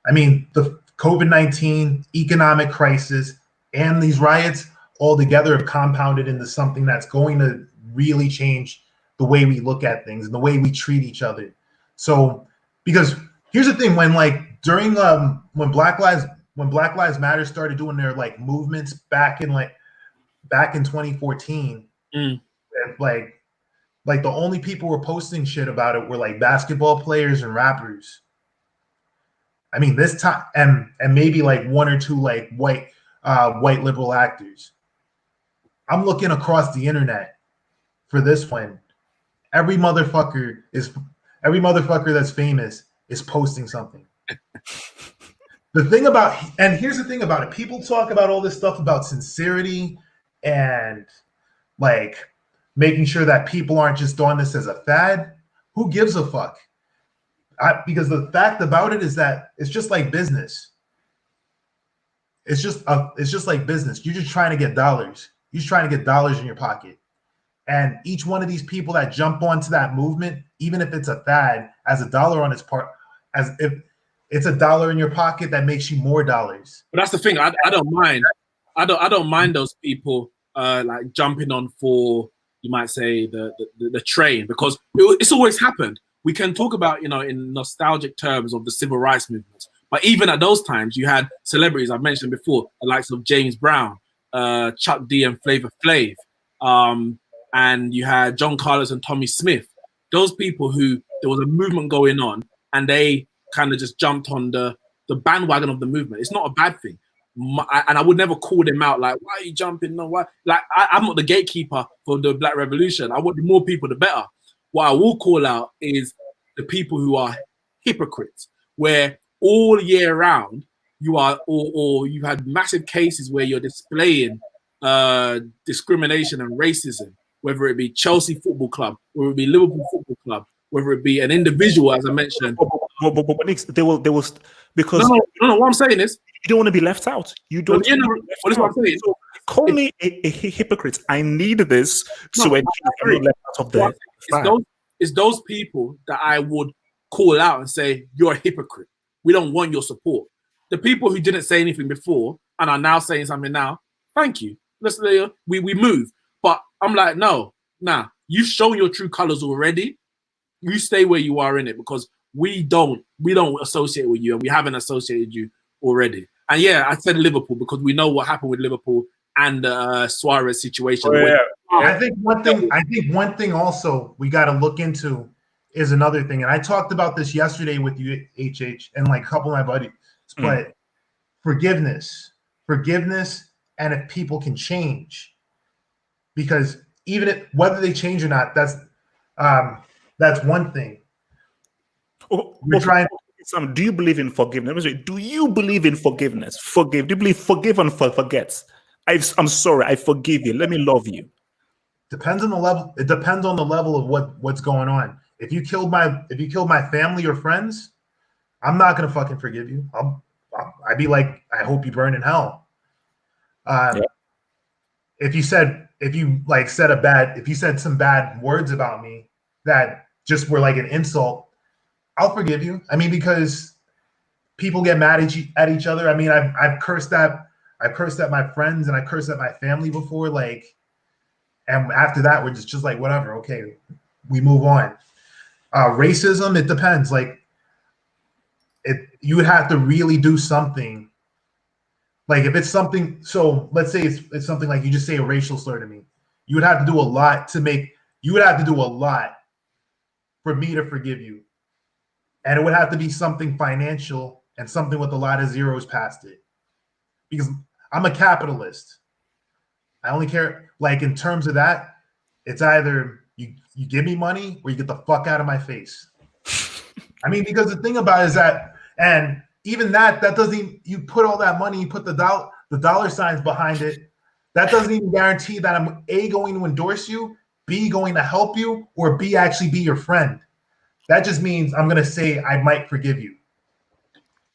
I mean, the COVID-19 economic crisis and these riots all together have compounded into something that's going to really change the way we look at things and the way we treat each other. So, because here's the thing, when like during when Black Lives Matter started doing their like movements back in 2014, like the only people who were posting shit about it were like basketball players and rappers. I mean, this time, and maybe like one or two like white liberal actors. I'm looking across the internet for this one. Every motherfucker that's famous is posting something. Here's the thing about it. People talk about all this stuff about sincerity and like making sure that people aren't just on this as a fad. Who gives a fuck? Because the fact about it is that it's just like business. It's just like business. You're just trying to get dollars. You're just trying to get dollars in your pocket. And each one of these people that jump onto that movement, even if it's a fad, as a dollar on its part, as if it's a dollar in your pocket that makes you more dollars. But that's the thing. I don't mind. I don't mind those people like jumping on for, you might say, the train, because it's always happened. We can talk about, in nostalgic terms of the civil rights movement. But even at those times, you had celebrities I've mentioned before, the likes of James Brown, Chuck D and Flavor Flav, and you had John Carlos and Tommy Smith. Those people who there was a movement going on, and they kind of just jumped on the bandwagon of the movement. It's not a bad thing. And I would never call them out like, why are you jumping? No, why? Like, I'm not the gatekeeper for the Black Revolution. I want the more people, the better. What I will call out is the people who are hypocrites, where all year round you are, or you've had massive cases where you're displaying discrimination and racism, whether it be Chelsea Football Club, whether it be Liverpool Football Club, whether it be an individual, as I mentioned. But Nick, they will because no. What I'm saying is, you don't want to be left out. You don't. What is what I'm saying? So call me a hypocrite. I need this to ensure I'm not left out of the. It's those people that I would call out and say, you're a hypocrite. We don't want your support. The people who didn't say anything before and are now saying something now, thank you. We move. But I'm like, no, nah. You've shown your true colors already. You stay where you are in it, because we don't associate with you, and we haven't associated you already. And yeah, I said Liverpool because we know what happened with Liverpool and Suarez situation. I think one thing also we got to look into is another thing, and I talked about this yesterday with you, HH, and like a couple of my buddies. But forgiveness, and if people can change, because even if whether they change or not, that's one thing. We're trying. Do you believe in forgiveness? Do you believe in forgiveness? Forgive. Do you believe forgive and forget? I'm sorry. I forgive you. Let me love you. Depends on the level. It depends on the level of what's going on. If you killed my family or friends, I'm not gonna fucking forgive you. I'd be like, I hope you burn in hell. If you said some bad words about me that just were like an insult, I'll forgive you. I mean, because people get mad at each other. I mean, I've cursed at my friends and I cursed at my family before, like, and after that we're just like, whatever, okay, we move on. Racism, it depends. Like, you would have to really do something. Like, if it's something, so let's say it's something like you just say a racial slur to me, you would have to do a lot for me to forgive you. And it would have to be something financial and something with a lot of zeros past it. Because I'm a capitalist. I only care, like, in terms of that, it's either you give me money or you get the fuck out of my face. I mean, because the thing about it is that, and even that doesn't, you put all that money, you put the dollar signs behind it, that doesn't even guarantee that I'm A, going to endorse you, B, going to help you, or B, actually be your friend. That just means I'm going to say I might forgive you.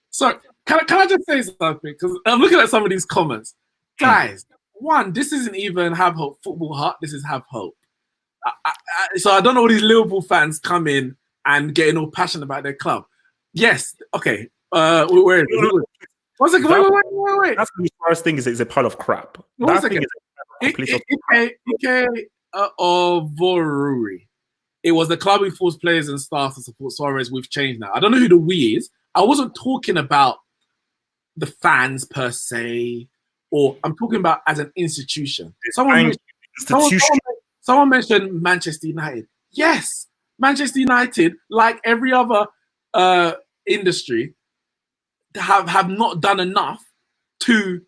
So can I just say something? Because I'm looking at some of these comments. Guys, one, this isn't even Have Hope Football Heart. This is Have Hope. So I don't know what these Liverpool fans come in and getting all passionate about their club. Yes, okay. Where is it? One second, wait. That's the first thing is a pile of crap. One second. Ike Ovoruri. It was the club who forced players and staff to support Suarez. We've changed now. I don't know who the we is. I wasn't talking about the fans per se, or I'm talking about as an institution. Someone mentioned Manchester United. Yes, Manchester United, like every other industry, have not done enough to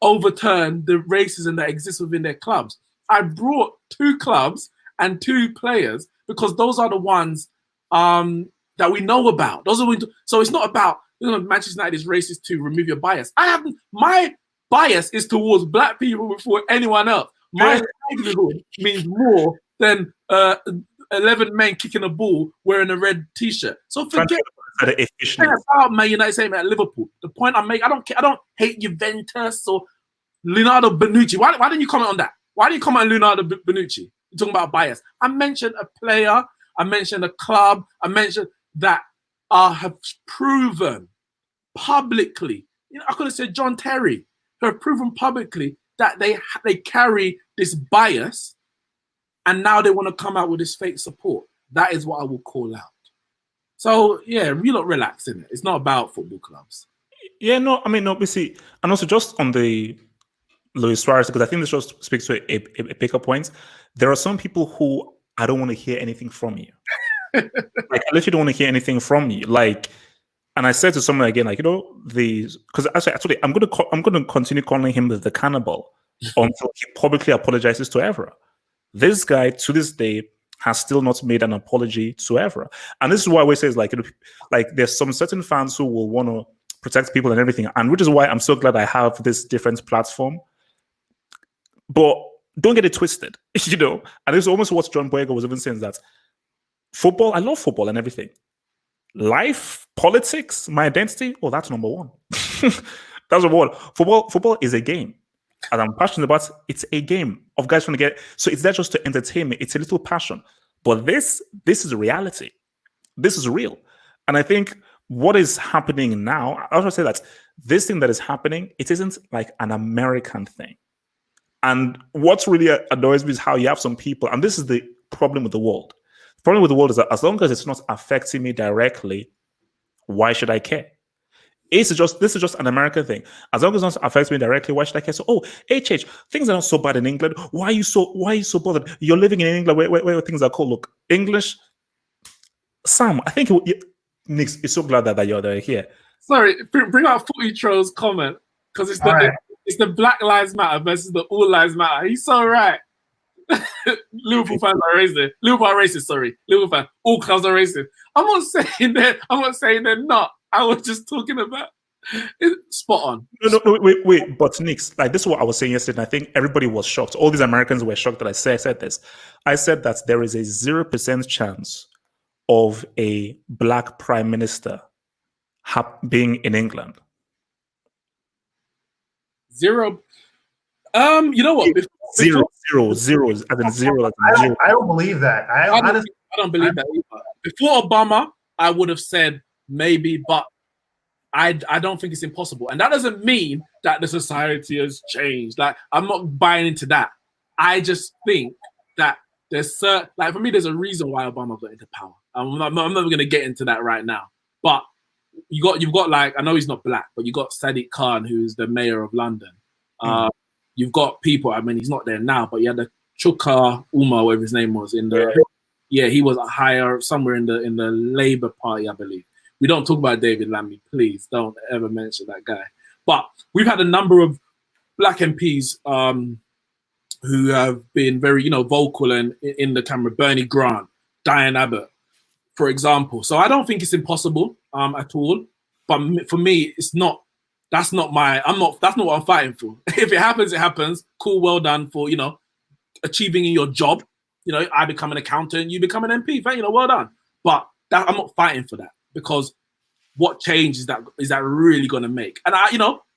overturn the racism that exists within their clubs. I brought 2 clubs and 2 players because those are the ones that we know about. So it's not about, Manchester United is racist to remove your bias. My bias is towards black people before anyone else. My livelihood means more than 11 men kicking a ball wearing a red t-shirt. So forget about Man United saying at Liverpool. The point I make, I don't hate Juventus or Leonardo Bonucci. Why didn't you comment on that? Why didn't you comment on Leonardo Bonucci? You're talking about bias. I mentioned a player, I mentioned a club, I mentioned that have proven publicly, I could have said John Terry, who have proven publicly that they carry this bias, and now they want to come out with this fake support. That is what I will call out. So yeah, we not relax in it. It's not about football clubs. Yeah, no, I mean, no, we see, and also just on the Luis Suarez, because I think this just speaks to a bigger point. There are some people who I don't want to hear anything from you. Like, I literally don't want to hear anything from you. Like, and I said to someone again, like, because actually, I'm gonna continue calling him the cannibal until he publicly apologizes to Evra. This guy, to this day, has still not made an apology to Evra, and this is why we say is like, like there's some certain fans who will want to protect people and everything, and which is why I'm so glad I have this different platform. But don't get it twisted, And this is almost what John Boyega was even saying, that football, I love football and everything. Life, politics, my identity, that's number one. That's number one. Football is a game. And I'm passionate about it's a game of guys trying to get. So it's not just to entertain me, it's a little passion. But this is reality. This is real. And I think what is happening now, I also say that this thing that is happening, it isn't like an American thing. And what's really annoys me is how you have some people, and this is the problem with the world. The problem with the world is that as long as it's not affecting me directly, why should I care? This is just an American thing. As long as it doesn't affect me directly, why should I care? So, things are not so bad in England. Why are you so bothered? You're living in England where things are cool. Look, English. Sam, I think Nick is so glad that you're here. Sorry, bring out Footy Troll's comment, because it's the Black Lives Matter versus the All Lives Matter. He's so right. Liverpool fans are racist. Liverpool are racist. Sorry, Liverpool fans. All clubs are racist. I'm not saying they're not. I was just talking about spot on. No, wait. But Nick, like this is what I was saying yesterday. And I think everybody was shocked. All these Americans were shocked that I said this. I said that there is a 0% chance of a black prime minister being in England. 0. You know what? Zero, as in zero. I don't believe that. I don't believe that either. Before Obama, I would have said maybe, but I don't think it's impossible. And that doesn't mean that the society has changed. Like, I'm not buying into that. I just think that there's for me, there's a reason why Obama got into power. I'm not going to get into that right now. But you've got like, I know he's not black, but you got Sadiq Khan, who's the mayor of London. You've got people, I mean, he's not there now, but you had the Chuka Umar, whatever his name was, he was higher somewhere in the Labour Party, I believe. We don't talk about David Lammy, please don't ever mention that guy. But we've had a number of black MPs who have been very, vocal and in the camera. Bernie Grant, Diane Abbott, for example. So I don't think it's impossible at all. But for me, it's not. That's not what I'm fighting for. If it happens, it happens. Cool, well done for achieving in your job. I become an accountant, you become an MP. Well done. But I'm not fighting for that, because what change is that really going to make? And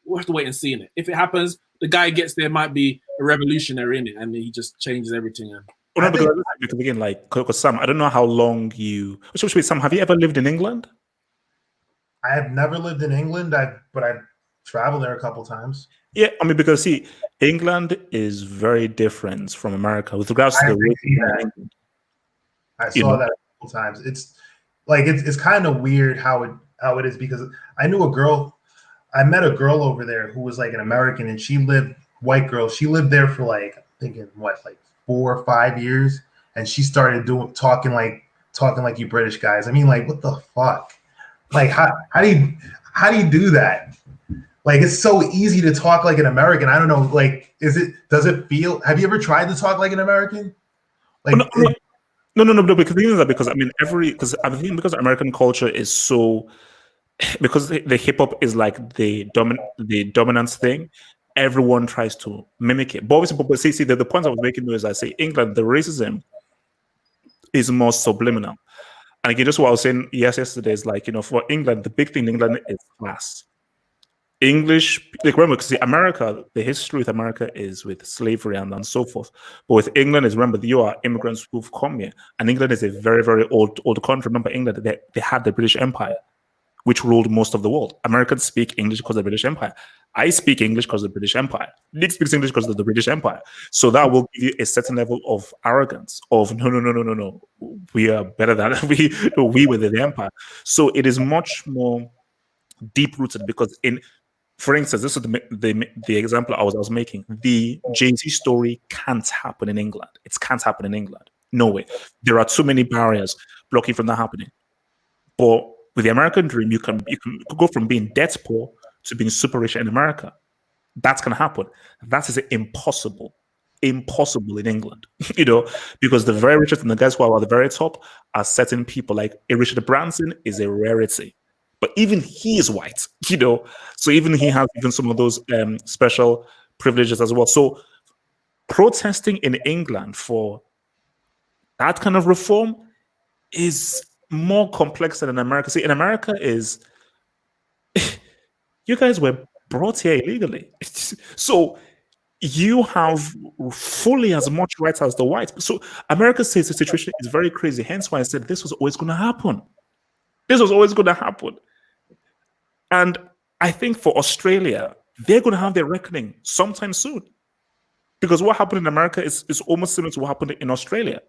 we'll have to wait and see in it. If it happens, the guy gets there, might be a revolutionary in it, and he just changes everything. Because again, because Sam, I don't know how long you. Sam, have you ever lived in England? I have never lived in England, but I've traveled there a couple times. Yeah, I mean, because England is very different from America with regards to the way. I saw that a couple times. It's like it's kind of weird how it is, because I met a girl over there who was like an American, and white girl. She lived there for like, I'm thinking 4 or 5 years, and she started talking like you British guys. I mean, like, what the fuck? Like, how do you do that? Like, it's so easy to talk like an American. I don't know. Like, does it feel? Have you ever tried to talk like an American? Like, no. Because the thing is that because American culture is so, because the hip hop is like the dominance thing. Everyone tries to mimic it. But obviously, see the point I was making is I say England, the racism is more subliminal. And again, just what I was saying yesterday is like, for England, the big thing in England is class. English, remember, because America, the history with America is with slavery and so forth. But with England is, remember, you are immigrants who've come here. And England is a very, very old country. Remember, England, they had the British Empire, which ruled most of the world. Americans speak English because of the British Empire. I speak English because of the British Empire. Nick speaks English because of the British Empire. So that will give you a certain level of arrogance of no. We are better than we were the empire. So it is much more deep rooted, because For instance, this is the example I was making. The Jay-Z story can't happen in England. It can't happen in England. No way. There are too many barriers blocking from that happening. But with the American dream, you can go from being debt poor to being super rich in America. That's gonna happen. That is impossible in England, because the very richest and the guys who are at the very top are certain people. Like a Richard Branson is a rarity, but even he is white, so even he has even some of those special privileges as well. So protesting in England for that kind of reform is more complex than in America. See, in America is you guys were brought here illegally, so you have fully as much rights as the whites. So America says the situation is very crazy. Hence why I said this was always going to happen. This was always going to happen. And I think for Australia, they're going to have their reckoning sometime soon. Because what happened in America is almost similar to what happened in Australia.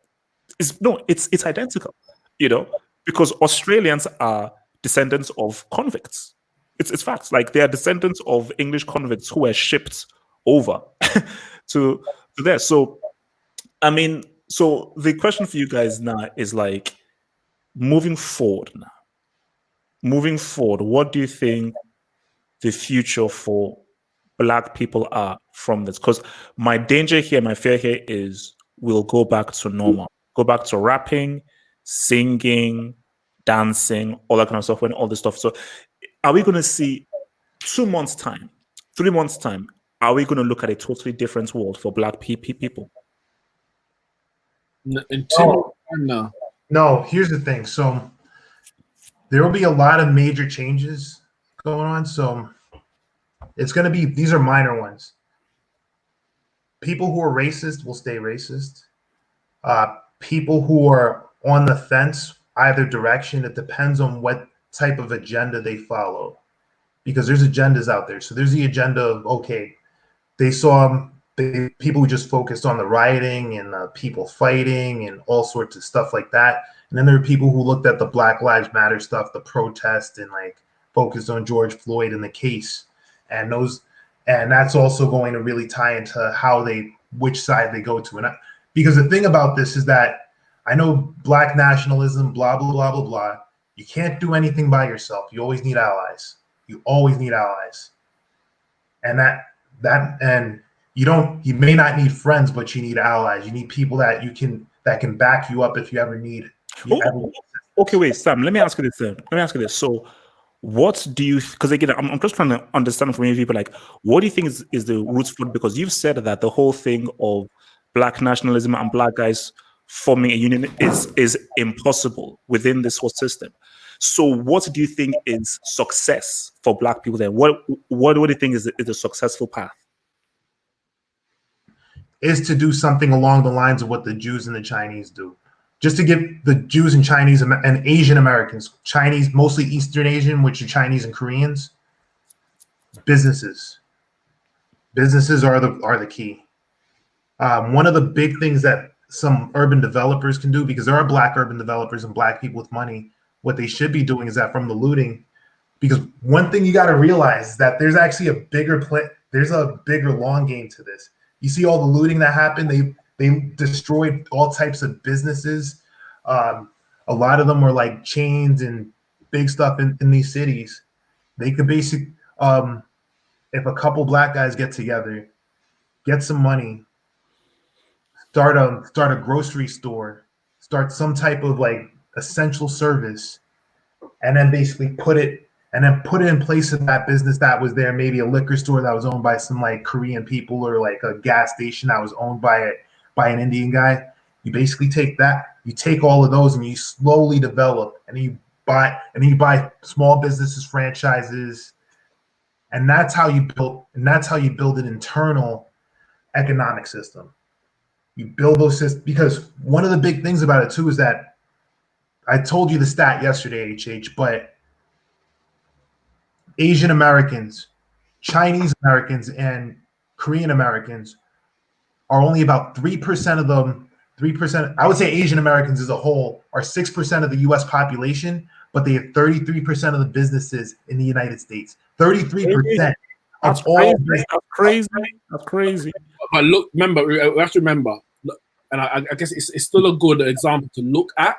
It's identical, because Australians are descendants of convicts. It's facts. Like they are descendants of English convicts who were shipped over to there. So, I mean, so the question for you guys now is like, moving forward, what do you think the future for Black people are from this? Because my danger here, my fear here is we'll go back to normal, go back to rapping, singing, dancing, all that kind of stuff, and all this stuff. So are we going to see 2 months' time, 3 months' time, are we going to look at a totally different world for Black people? No. No, here's the thing. So there will be a lot of major changes going on. So it's going to be, these are minor ones. People who are racist will stay racist. People who are on the fence, either direction, it depends on what type of agenda they follow. Because there's agendas out there. So there's the agenda of, okay, they saw people who just focused on the rioting and people fighting and all sorts of stuff like that. And then there are people who looked at the Black Lives Matter stuff, the protest, and like focused on George Floyd and the case. And that's also going to really tie into which side they go to. Because the thing about this is that I know Black nationalism, blah, blah, blah, blah, blah. You can't do anything by yourself. You always need allies. You always need allies. And you may not need friends, but you need allies. You need people that can back you up if you ever need. Okay, wait, Sam. Let me ask you this. So, what do you? Because again, I'm just trying to understand from you people. Like, what do you think is the roots for it? Because you've said that the whole thing of Black nationalism and Black guys forming a union is impossible within this whole system. So, what do you think is success for Black people then? What do you think is a successful path? Is to do something along the lines of what the Jews and the Chinese do. Just to give the Jews and Chinese and Asian Americans, Chinese, mostly Eastern Asian, which are Chinese and Koreans, businesses. Businesses are the key. One of the big things that some urban developers can do, because there are Black urban developers and Black people with money, what they should be doing is that from the looting, because one thing you got to realize is that there's actually a bigger long game to this. You see all the looting that happened. They destroyed all types of businesses. A lot of them were like chains and big stuff in these cities. They could basically, if a couple Black guys get together, get some money, start a grocery store, start some type of like essential service, and then basically put it in place of that business that was there, maybe a liquor store that was owned by some like Korean people, or like a gas station that was owned by an Indian guy. You basically take all of those and you slowly develop, and you buy small businesses, franchises, and that's how you build an internal economic system. You build those systems, because one of the big things about it too is that I told you the stat yesterday, but Asian Americans, Chinese Americans, and Korean Americans are only about 3% of them. 3%, I would say Asian Americans as a whole are 6% of the US population, but they have 33% of the businesses in the United States. 33%. That's of all crazy. business. That's crazy. That's crazy. But look, remember, we have to remember, and I guess it's still a good example to look at,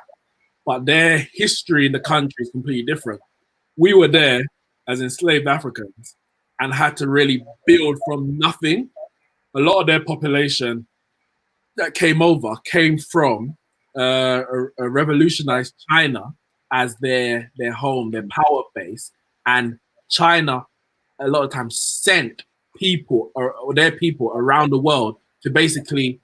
but their history in the country is completely different. We were there as enslaved Africans and had to really build from nothing. A lot of their population that came over came from a revolutionized China as their home, their power base, and China a lot of times sent people or their people around the world to basically,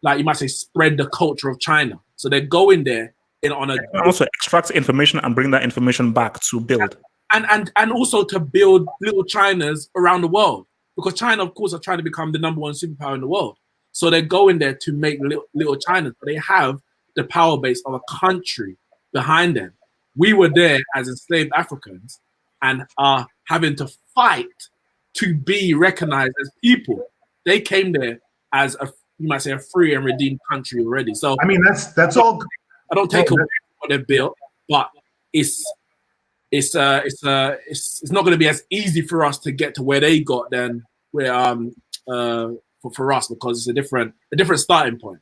like you might say, spread the culture of China. So they're going there on a And also extract information and bring that information back to build. and also to build little Chinas around the world, because China, of course, are trying to become the number one superpower in the world. So they're going there to make little Chinas, but they have the power base of a country behind them. We were there as enslaved Africans and are having to fight to be recognized as people. They came there as you might say, a free and redeemed country already. So I mean, that's all. I don't take away what they've built, but it's not going to be as easy for us to get to where they got than where for us, because it's a different starting point.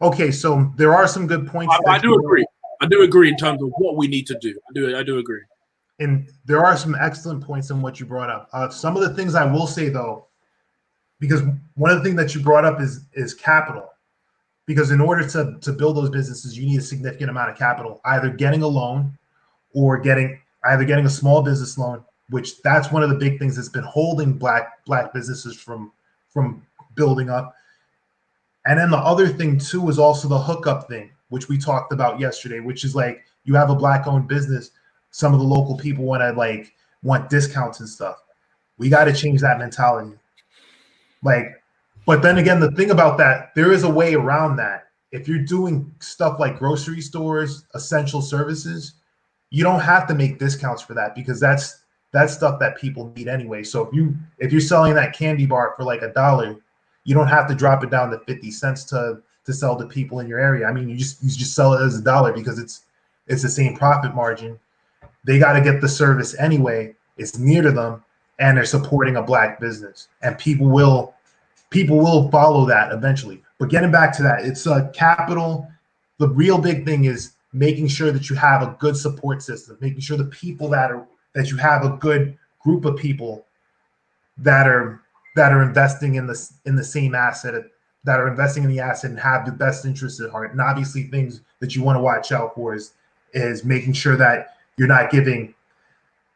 Okay, so there are some good points. I do agree. I do agree in terms of what we need to do. I do agree. And there are some excellent points in what you brought up. Some of the things I will say though, because one of the things that you brought up is capital. Because in order to build those businesses, you need a significant amount of capital, either getting a loan or getting a small business loan, which that's one of the big things that's been holding black businesses from building up. And then the other thing too is also the hookup thing, which we talked about yesterday, which is like, you have a black owned business, some of the local people want discounts and stuff. We got to change that mentality. But then again, the thing about that, there is a way around that. If you're doing stuff like grocery stores, essential services, you don't have to make discounts for that, because that's stuff that people need anyway. So if you're selling that candy bar for like $1, you don't have to drop it down to 50 cents to sell to people in your area. I mean, you just sell it as $1 because it's the same profit margin. They got to get the service anyway. It's near to them, and they're supporting a black business, and people will follow that eventually. But getting back to that, it's capital. The real big thing is making sure that you have a good support system, making sure the people that you have a good group of people that are investing in the same asset, that are investing in the asset and have the best interests at heart. And obviously things that you want to watch out for is making sure that you're not giving,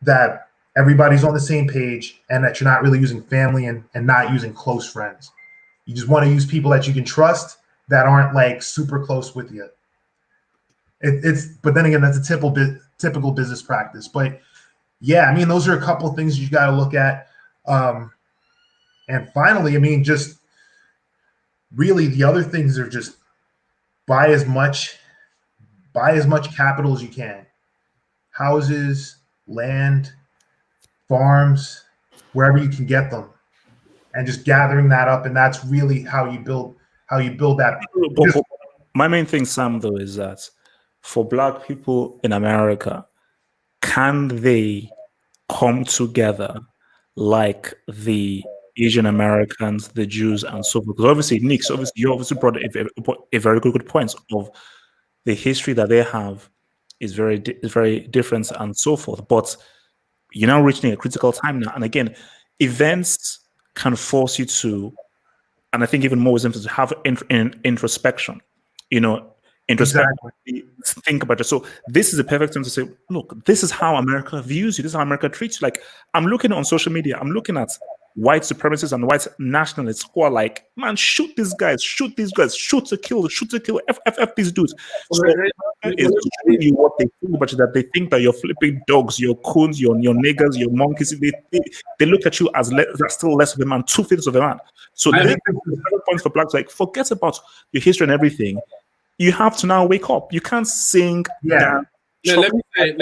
that everybody's on the same page, and that you're not really using family and not using close friends. You just want to use people that you can trust that aren't like super close with you. But then again, that's a typical business practice. But yeah, I mean, those are a couple of things you got to look at. And finally, I mean, just really the other things are just buy as much capital as you can. Houses, land, farms, wherever you can get them, and just gathering that up. And that's really how you build that. But my main thing, Sam, though, is that for black people in America, can they come together like the Asian Americans, the Jews, and so forth? Because obviously, Nick, you obviously brought a very good point of the history that they have is very different and so forth. But you're now reaching a critical time now, and again, events can force you to, and I think even more is to have introspection. Introspectively think about it. So this is a perfect time to say, look, this is how America views you. This is how America treats you. Like, I'm looking on social media, I'm looking at white supremacists and white nationalists who are like, man, shoot these guys, shoot to kill, F these dudes. So it's showing you what they think about you, that they think that you're flipping dogs, your coons, your niggers, your monkeys. They look at you as still less of a man, 2/5 of a man. So the point for blacks, like, forget about your history and everything. You have to now wake up. You can't sing, dance, let me say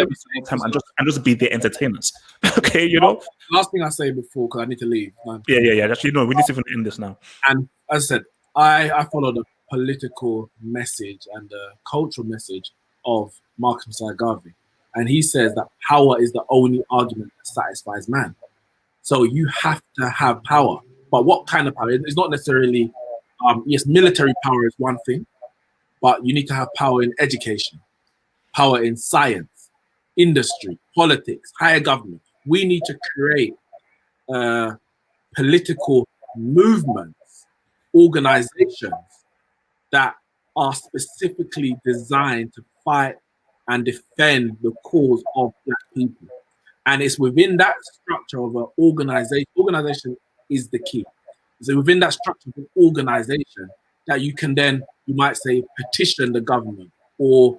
time and just be the entertainers. Okay, you know. Last thing I say before, because I need to leave. Yeah. Actually, no, we need to even end this now. And as I said, I follow the political message and the cultural message of Marcus Messiah Garvey, and he says that power is the only argument that satisfies man. So you have to have power. But what kind of power? It's not necessarily, yes, military power is one thing, but you need to have power in education, power in science, industry, politics, higher government. We need to create political movements, organizations that are specifically designed to fight and defend the cause of Black people. And it's within that structure of an organization. Organization is the key. So within that structure of an organization that you can then, you might say, petition the government or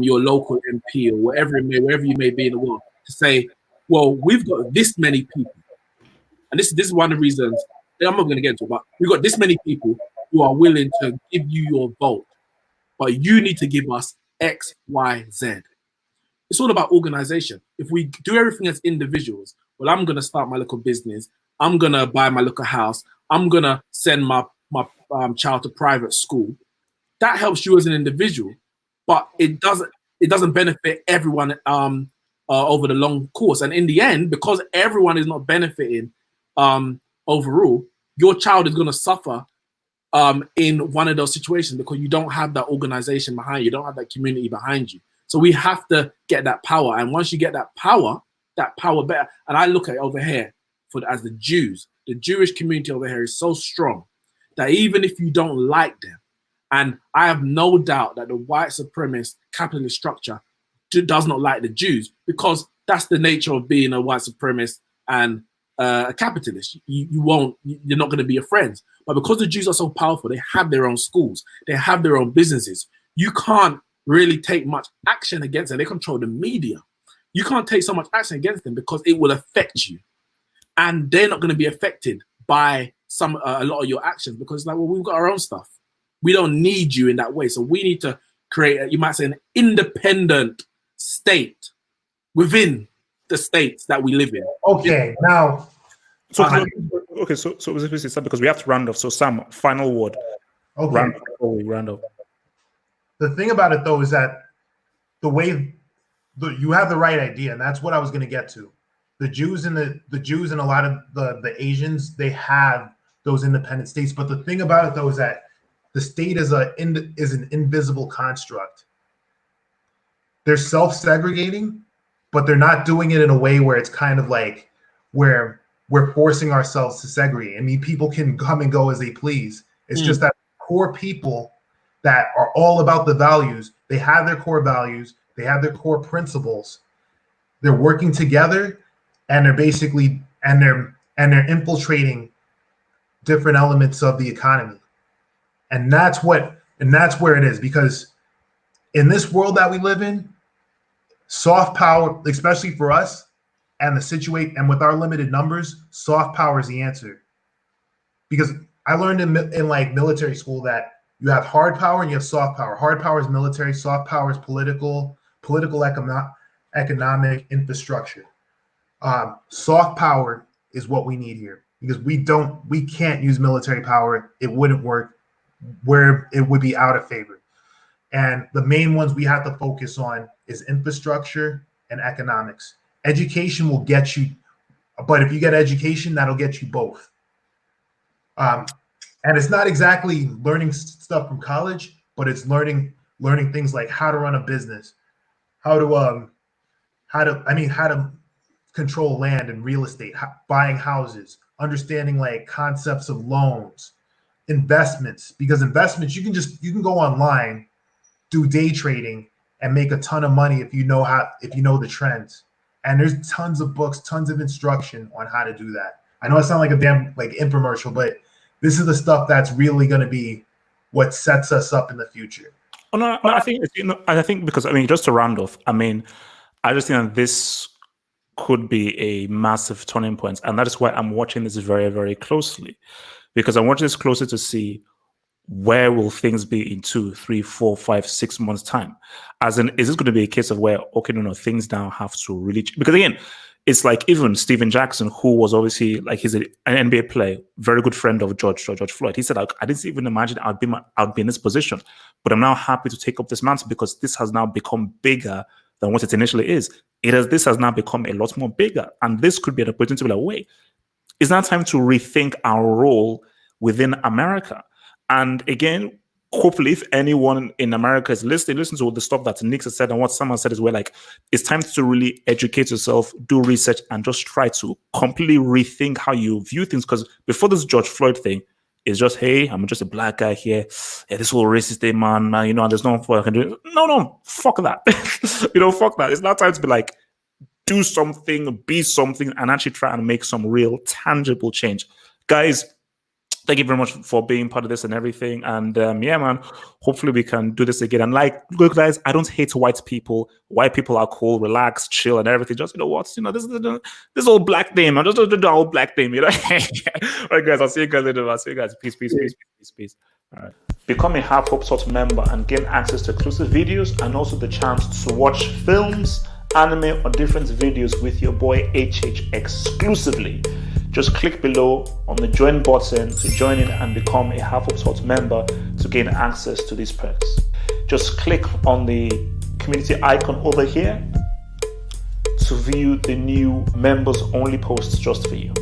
your local MP or wherever you may be in the world to say, well, we've got this many people. And this is one of the reasons, I'm not going to get into it, but we've got this many people who are willing to give you your vote. But you need to give us X, Y, Z. It's all about organization. If we do everything as individuals, well, I'm going to start my local business. I'm going to buy my local house. I'm going to send my child to private school. That helps you as an individual, but it doesn't benefit everyone over the long course. And in the end, because everyone is not benefiting overall, your child is going to suffer in one of those situations because you don't have that organization behind you. You don't have that community behind you. So we have to get that power. And once you get that power better. And I look at it over here as the Jews. The Jewish community over here is so strong that even if you don't like them, and I have no doubt that the white supremacist capitalist structure does not like the Jews, because that's the nature of being a white supremacist and a capitalist. You're not going to be your friends. But because the Jews are so powerful, they have their own schools, they have their own businesses. You can't really take much action against them. They control the media. You can't take so much action against them because it will affect you. And they're not going to be affected by a lot of your actions because, like, well, we've got our own stuff. We don't need you in that way. So we need to create, you might say, an independent state within the states that we live in. Okay, now. So basically, Sam, because we have to round off. So Sam, final word. Okay. Before we round off. The thing about it, though, is that you have the right idea, and that's what I was going to get to. The Jews and a lot of the Asians, they have those independent states. But the thing about it, though, is that the state is an invisible construct. They're self-segregating, but they're not doing it in a way where it's kind of like where we're forcing ourselves to segregate. I mean, people can come and go as they please. It's just that core people that are all about the values. They have their core values. They have their core principles. They're working together, and they're basically they're infiltrating different elements of the economy. And that's where it is, because in this world that we live in, soft power, especially for us and and with our limited numbers, soft power is the answer. Because I learned in like military school that you have hard power and you have soft power. Hard power is military, soft power is political economic infrastructure. Soft power is what we need here, because we can't use military power. It wouldn't work, where it would be out of favor. And the main ones we have to focus on is infrastructure and economics. Education will get you, but if you get education, that'll get you both. And it's not exactly learning stuff from college, but it's learning things like how to run a business, how to control land and real estate, buying houses, understanding like concepts of loans, investments. Because investments, you can go online, do day trading, and make a ton of money if you know the trends. And there's tons of books, tons of instruction on how to do that. I know I sound like a damn like infomercial, but this is the stuff that's really going to be what sets us up in the future. Oh, no, I think because, I mean, just to round off, I mean, I just think that this could be a massive turning point. And that is why I'm watching this very, very closely, because I'm watching this closely to see where will things be in 2, 3, 4, 5, 6 months time. As in, is this going to be a case of where, okay, no, things now have to really, because again, it's like even Steven Jackson, who was obviously like, he's an NBA player, very good friend of George Floyd. He said, I didn't even imagine I'd be in this position, but I'm now happy to take up this mantle because this has now become bigger than what it initially is. this has now become a lot more bigger. And this could be an opportunity to be like, wait, it's now time to rethink our role within America. And again, hopefully, if anyone in America is listening, listen to all the stuff that Nick has said and what someone said as well. Like, it's time to really educate yourself, do research, and just try to completely rethink how you view things. Because before this George Floyd thing, it's just, hey, I'm just a black guy here. Yeah, this whole racist thing, man, you know, and there's nothing I can do. No, fuck that. Fuck that. It's now time to be like, do something, be something, and actually try and make some real tangible change. Guys, thank you very much for being part of this and everything. And yeah, man, hopefully we can do this again. And like, look, guys, I don't hate white people. White people are cool, relax, chill, and everything. Just, this old black thing, man. Just do the old black thing, All right, guys, I'll see you guys later. I'll see you guys. Peace. All right. Become a Half Hope Sort member and gain access to exclusive videos and also the chance to watch films, anime, or different videos with your boy HH exclusively. Just click below on the join button to join in and become a Half Hope Sort member to gain access to these perks. Just click on the community icon over here to view the new members only posts just for you.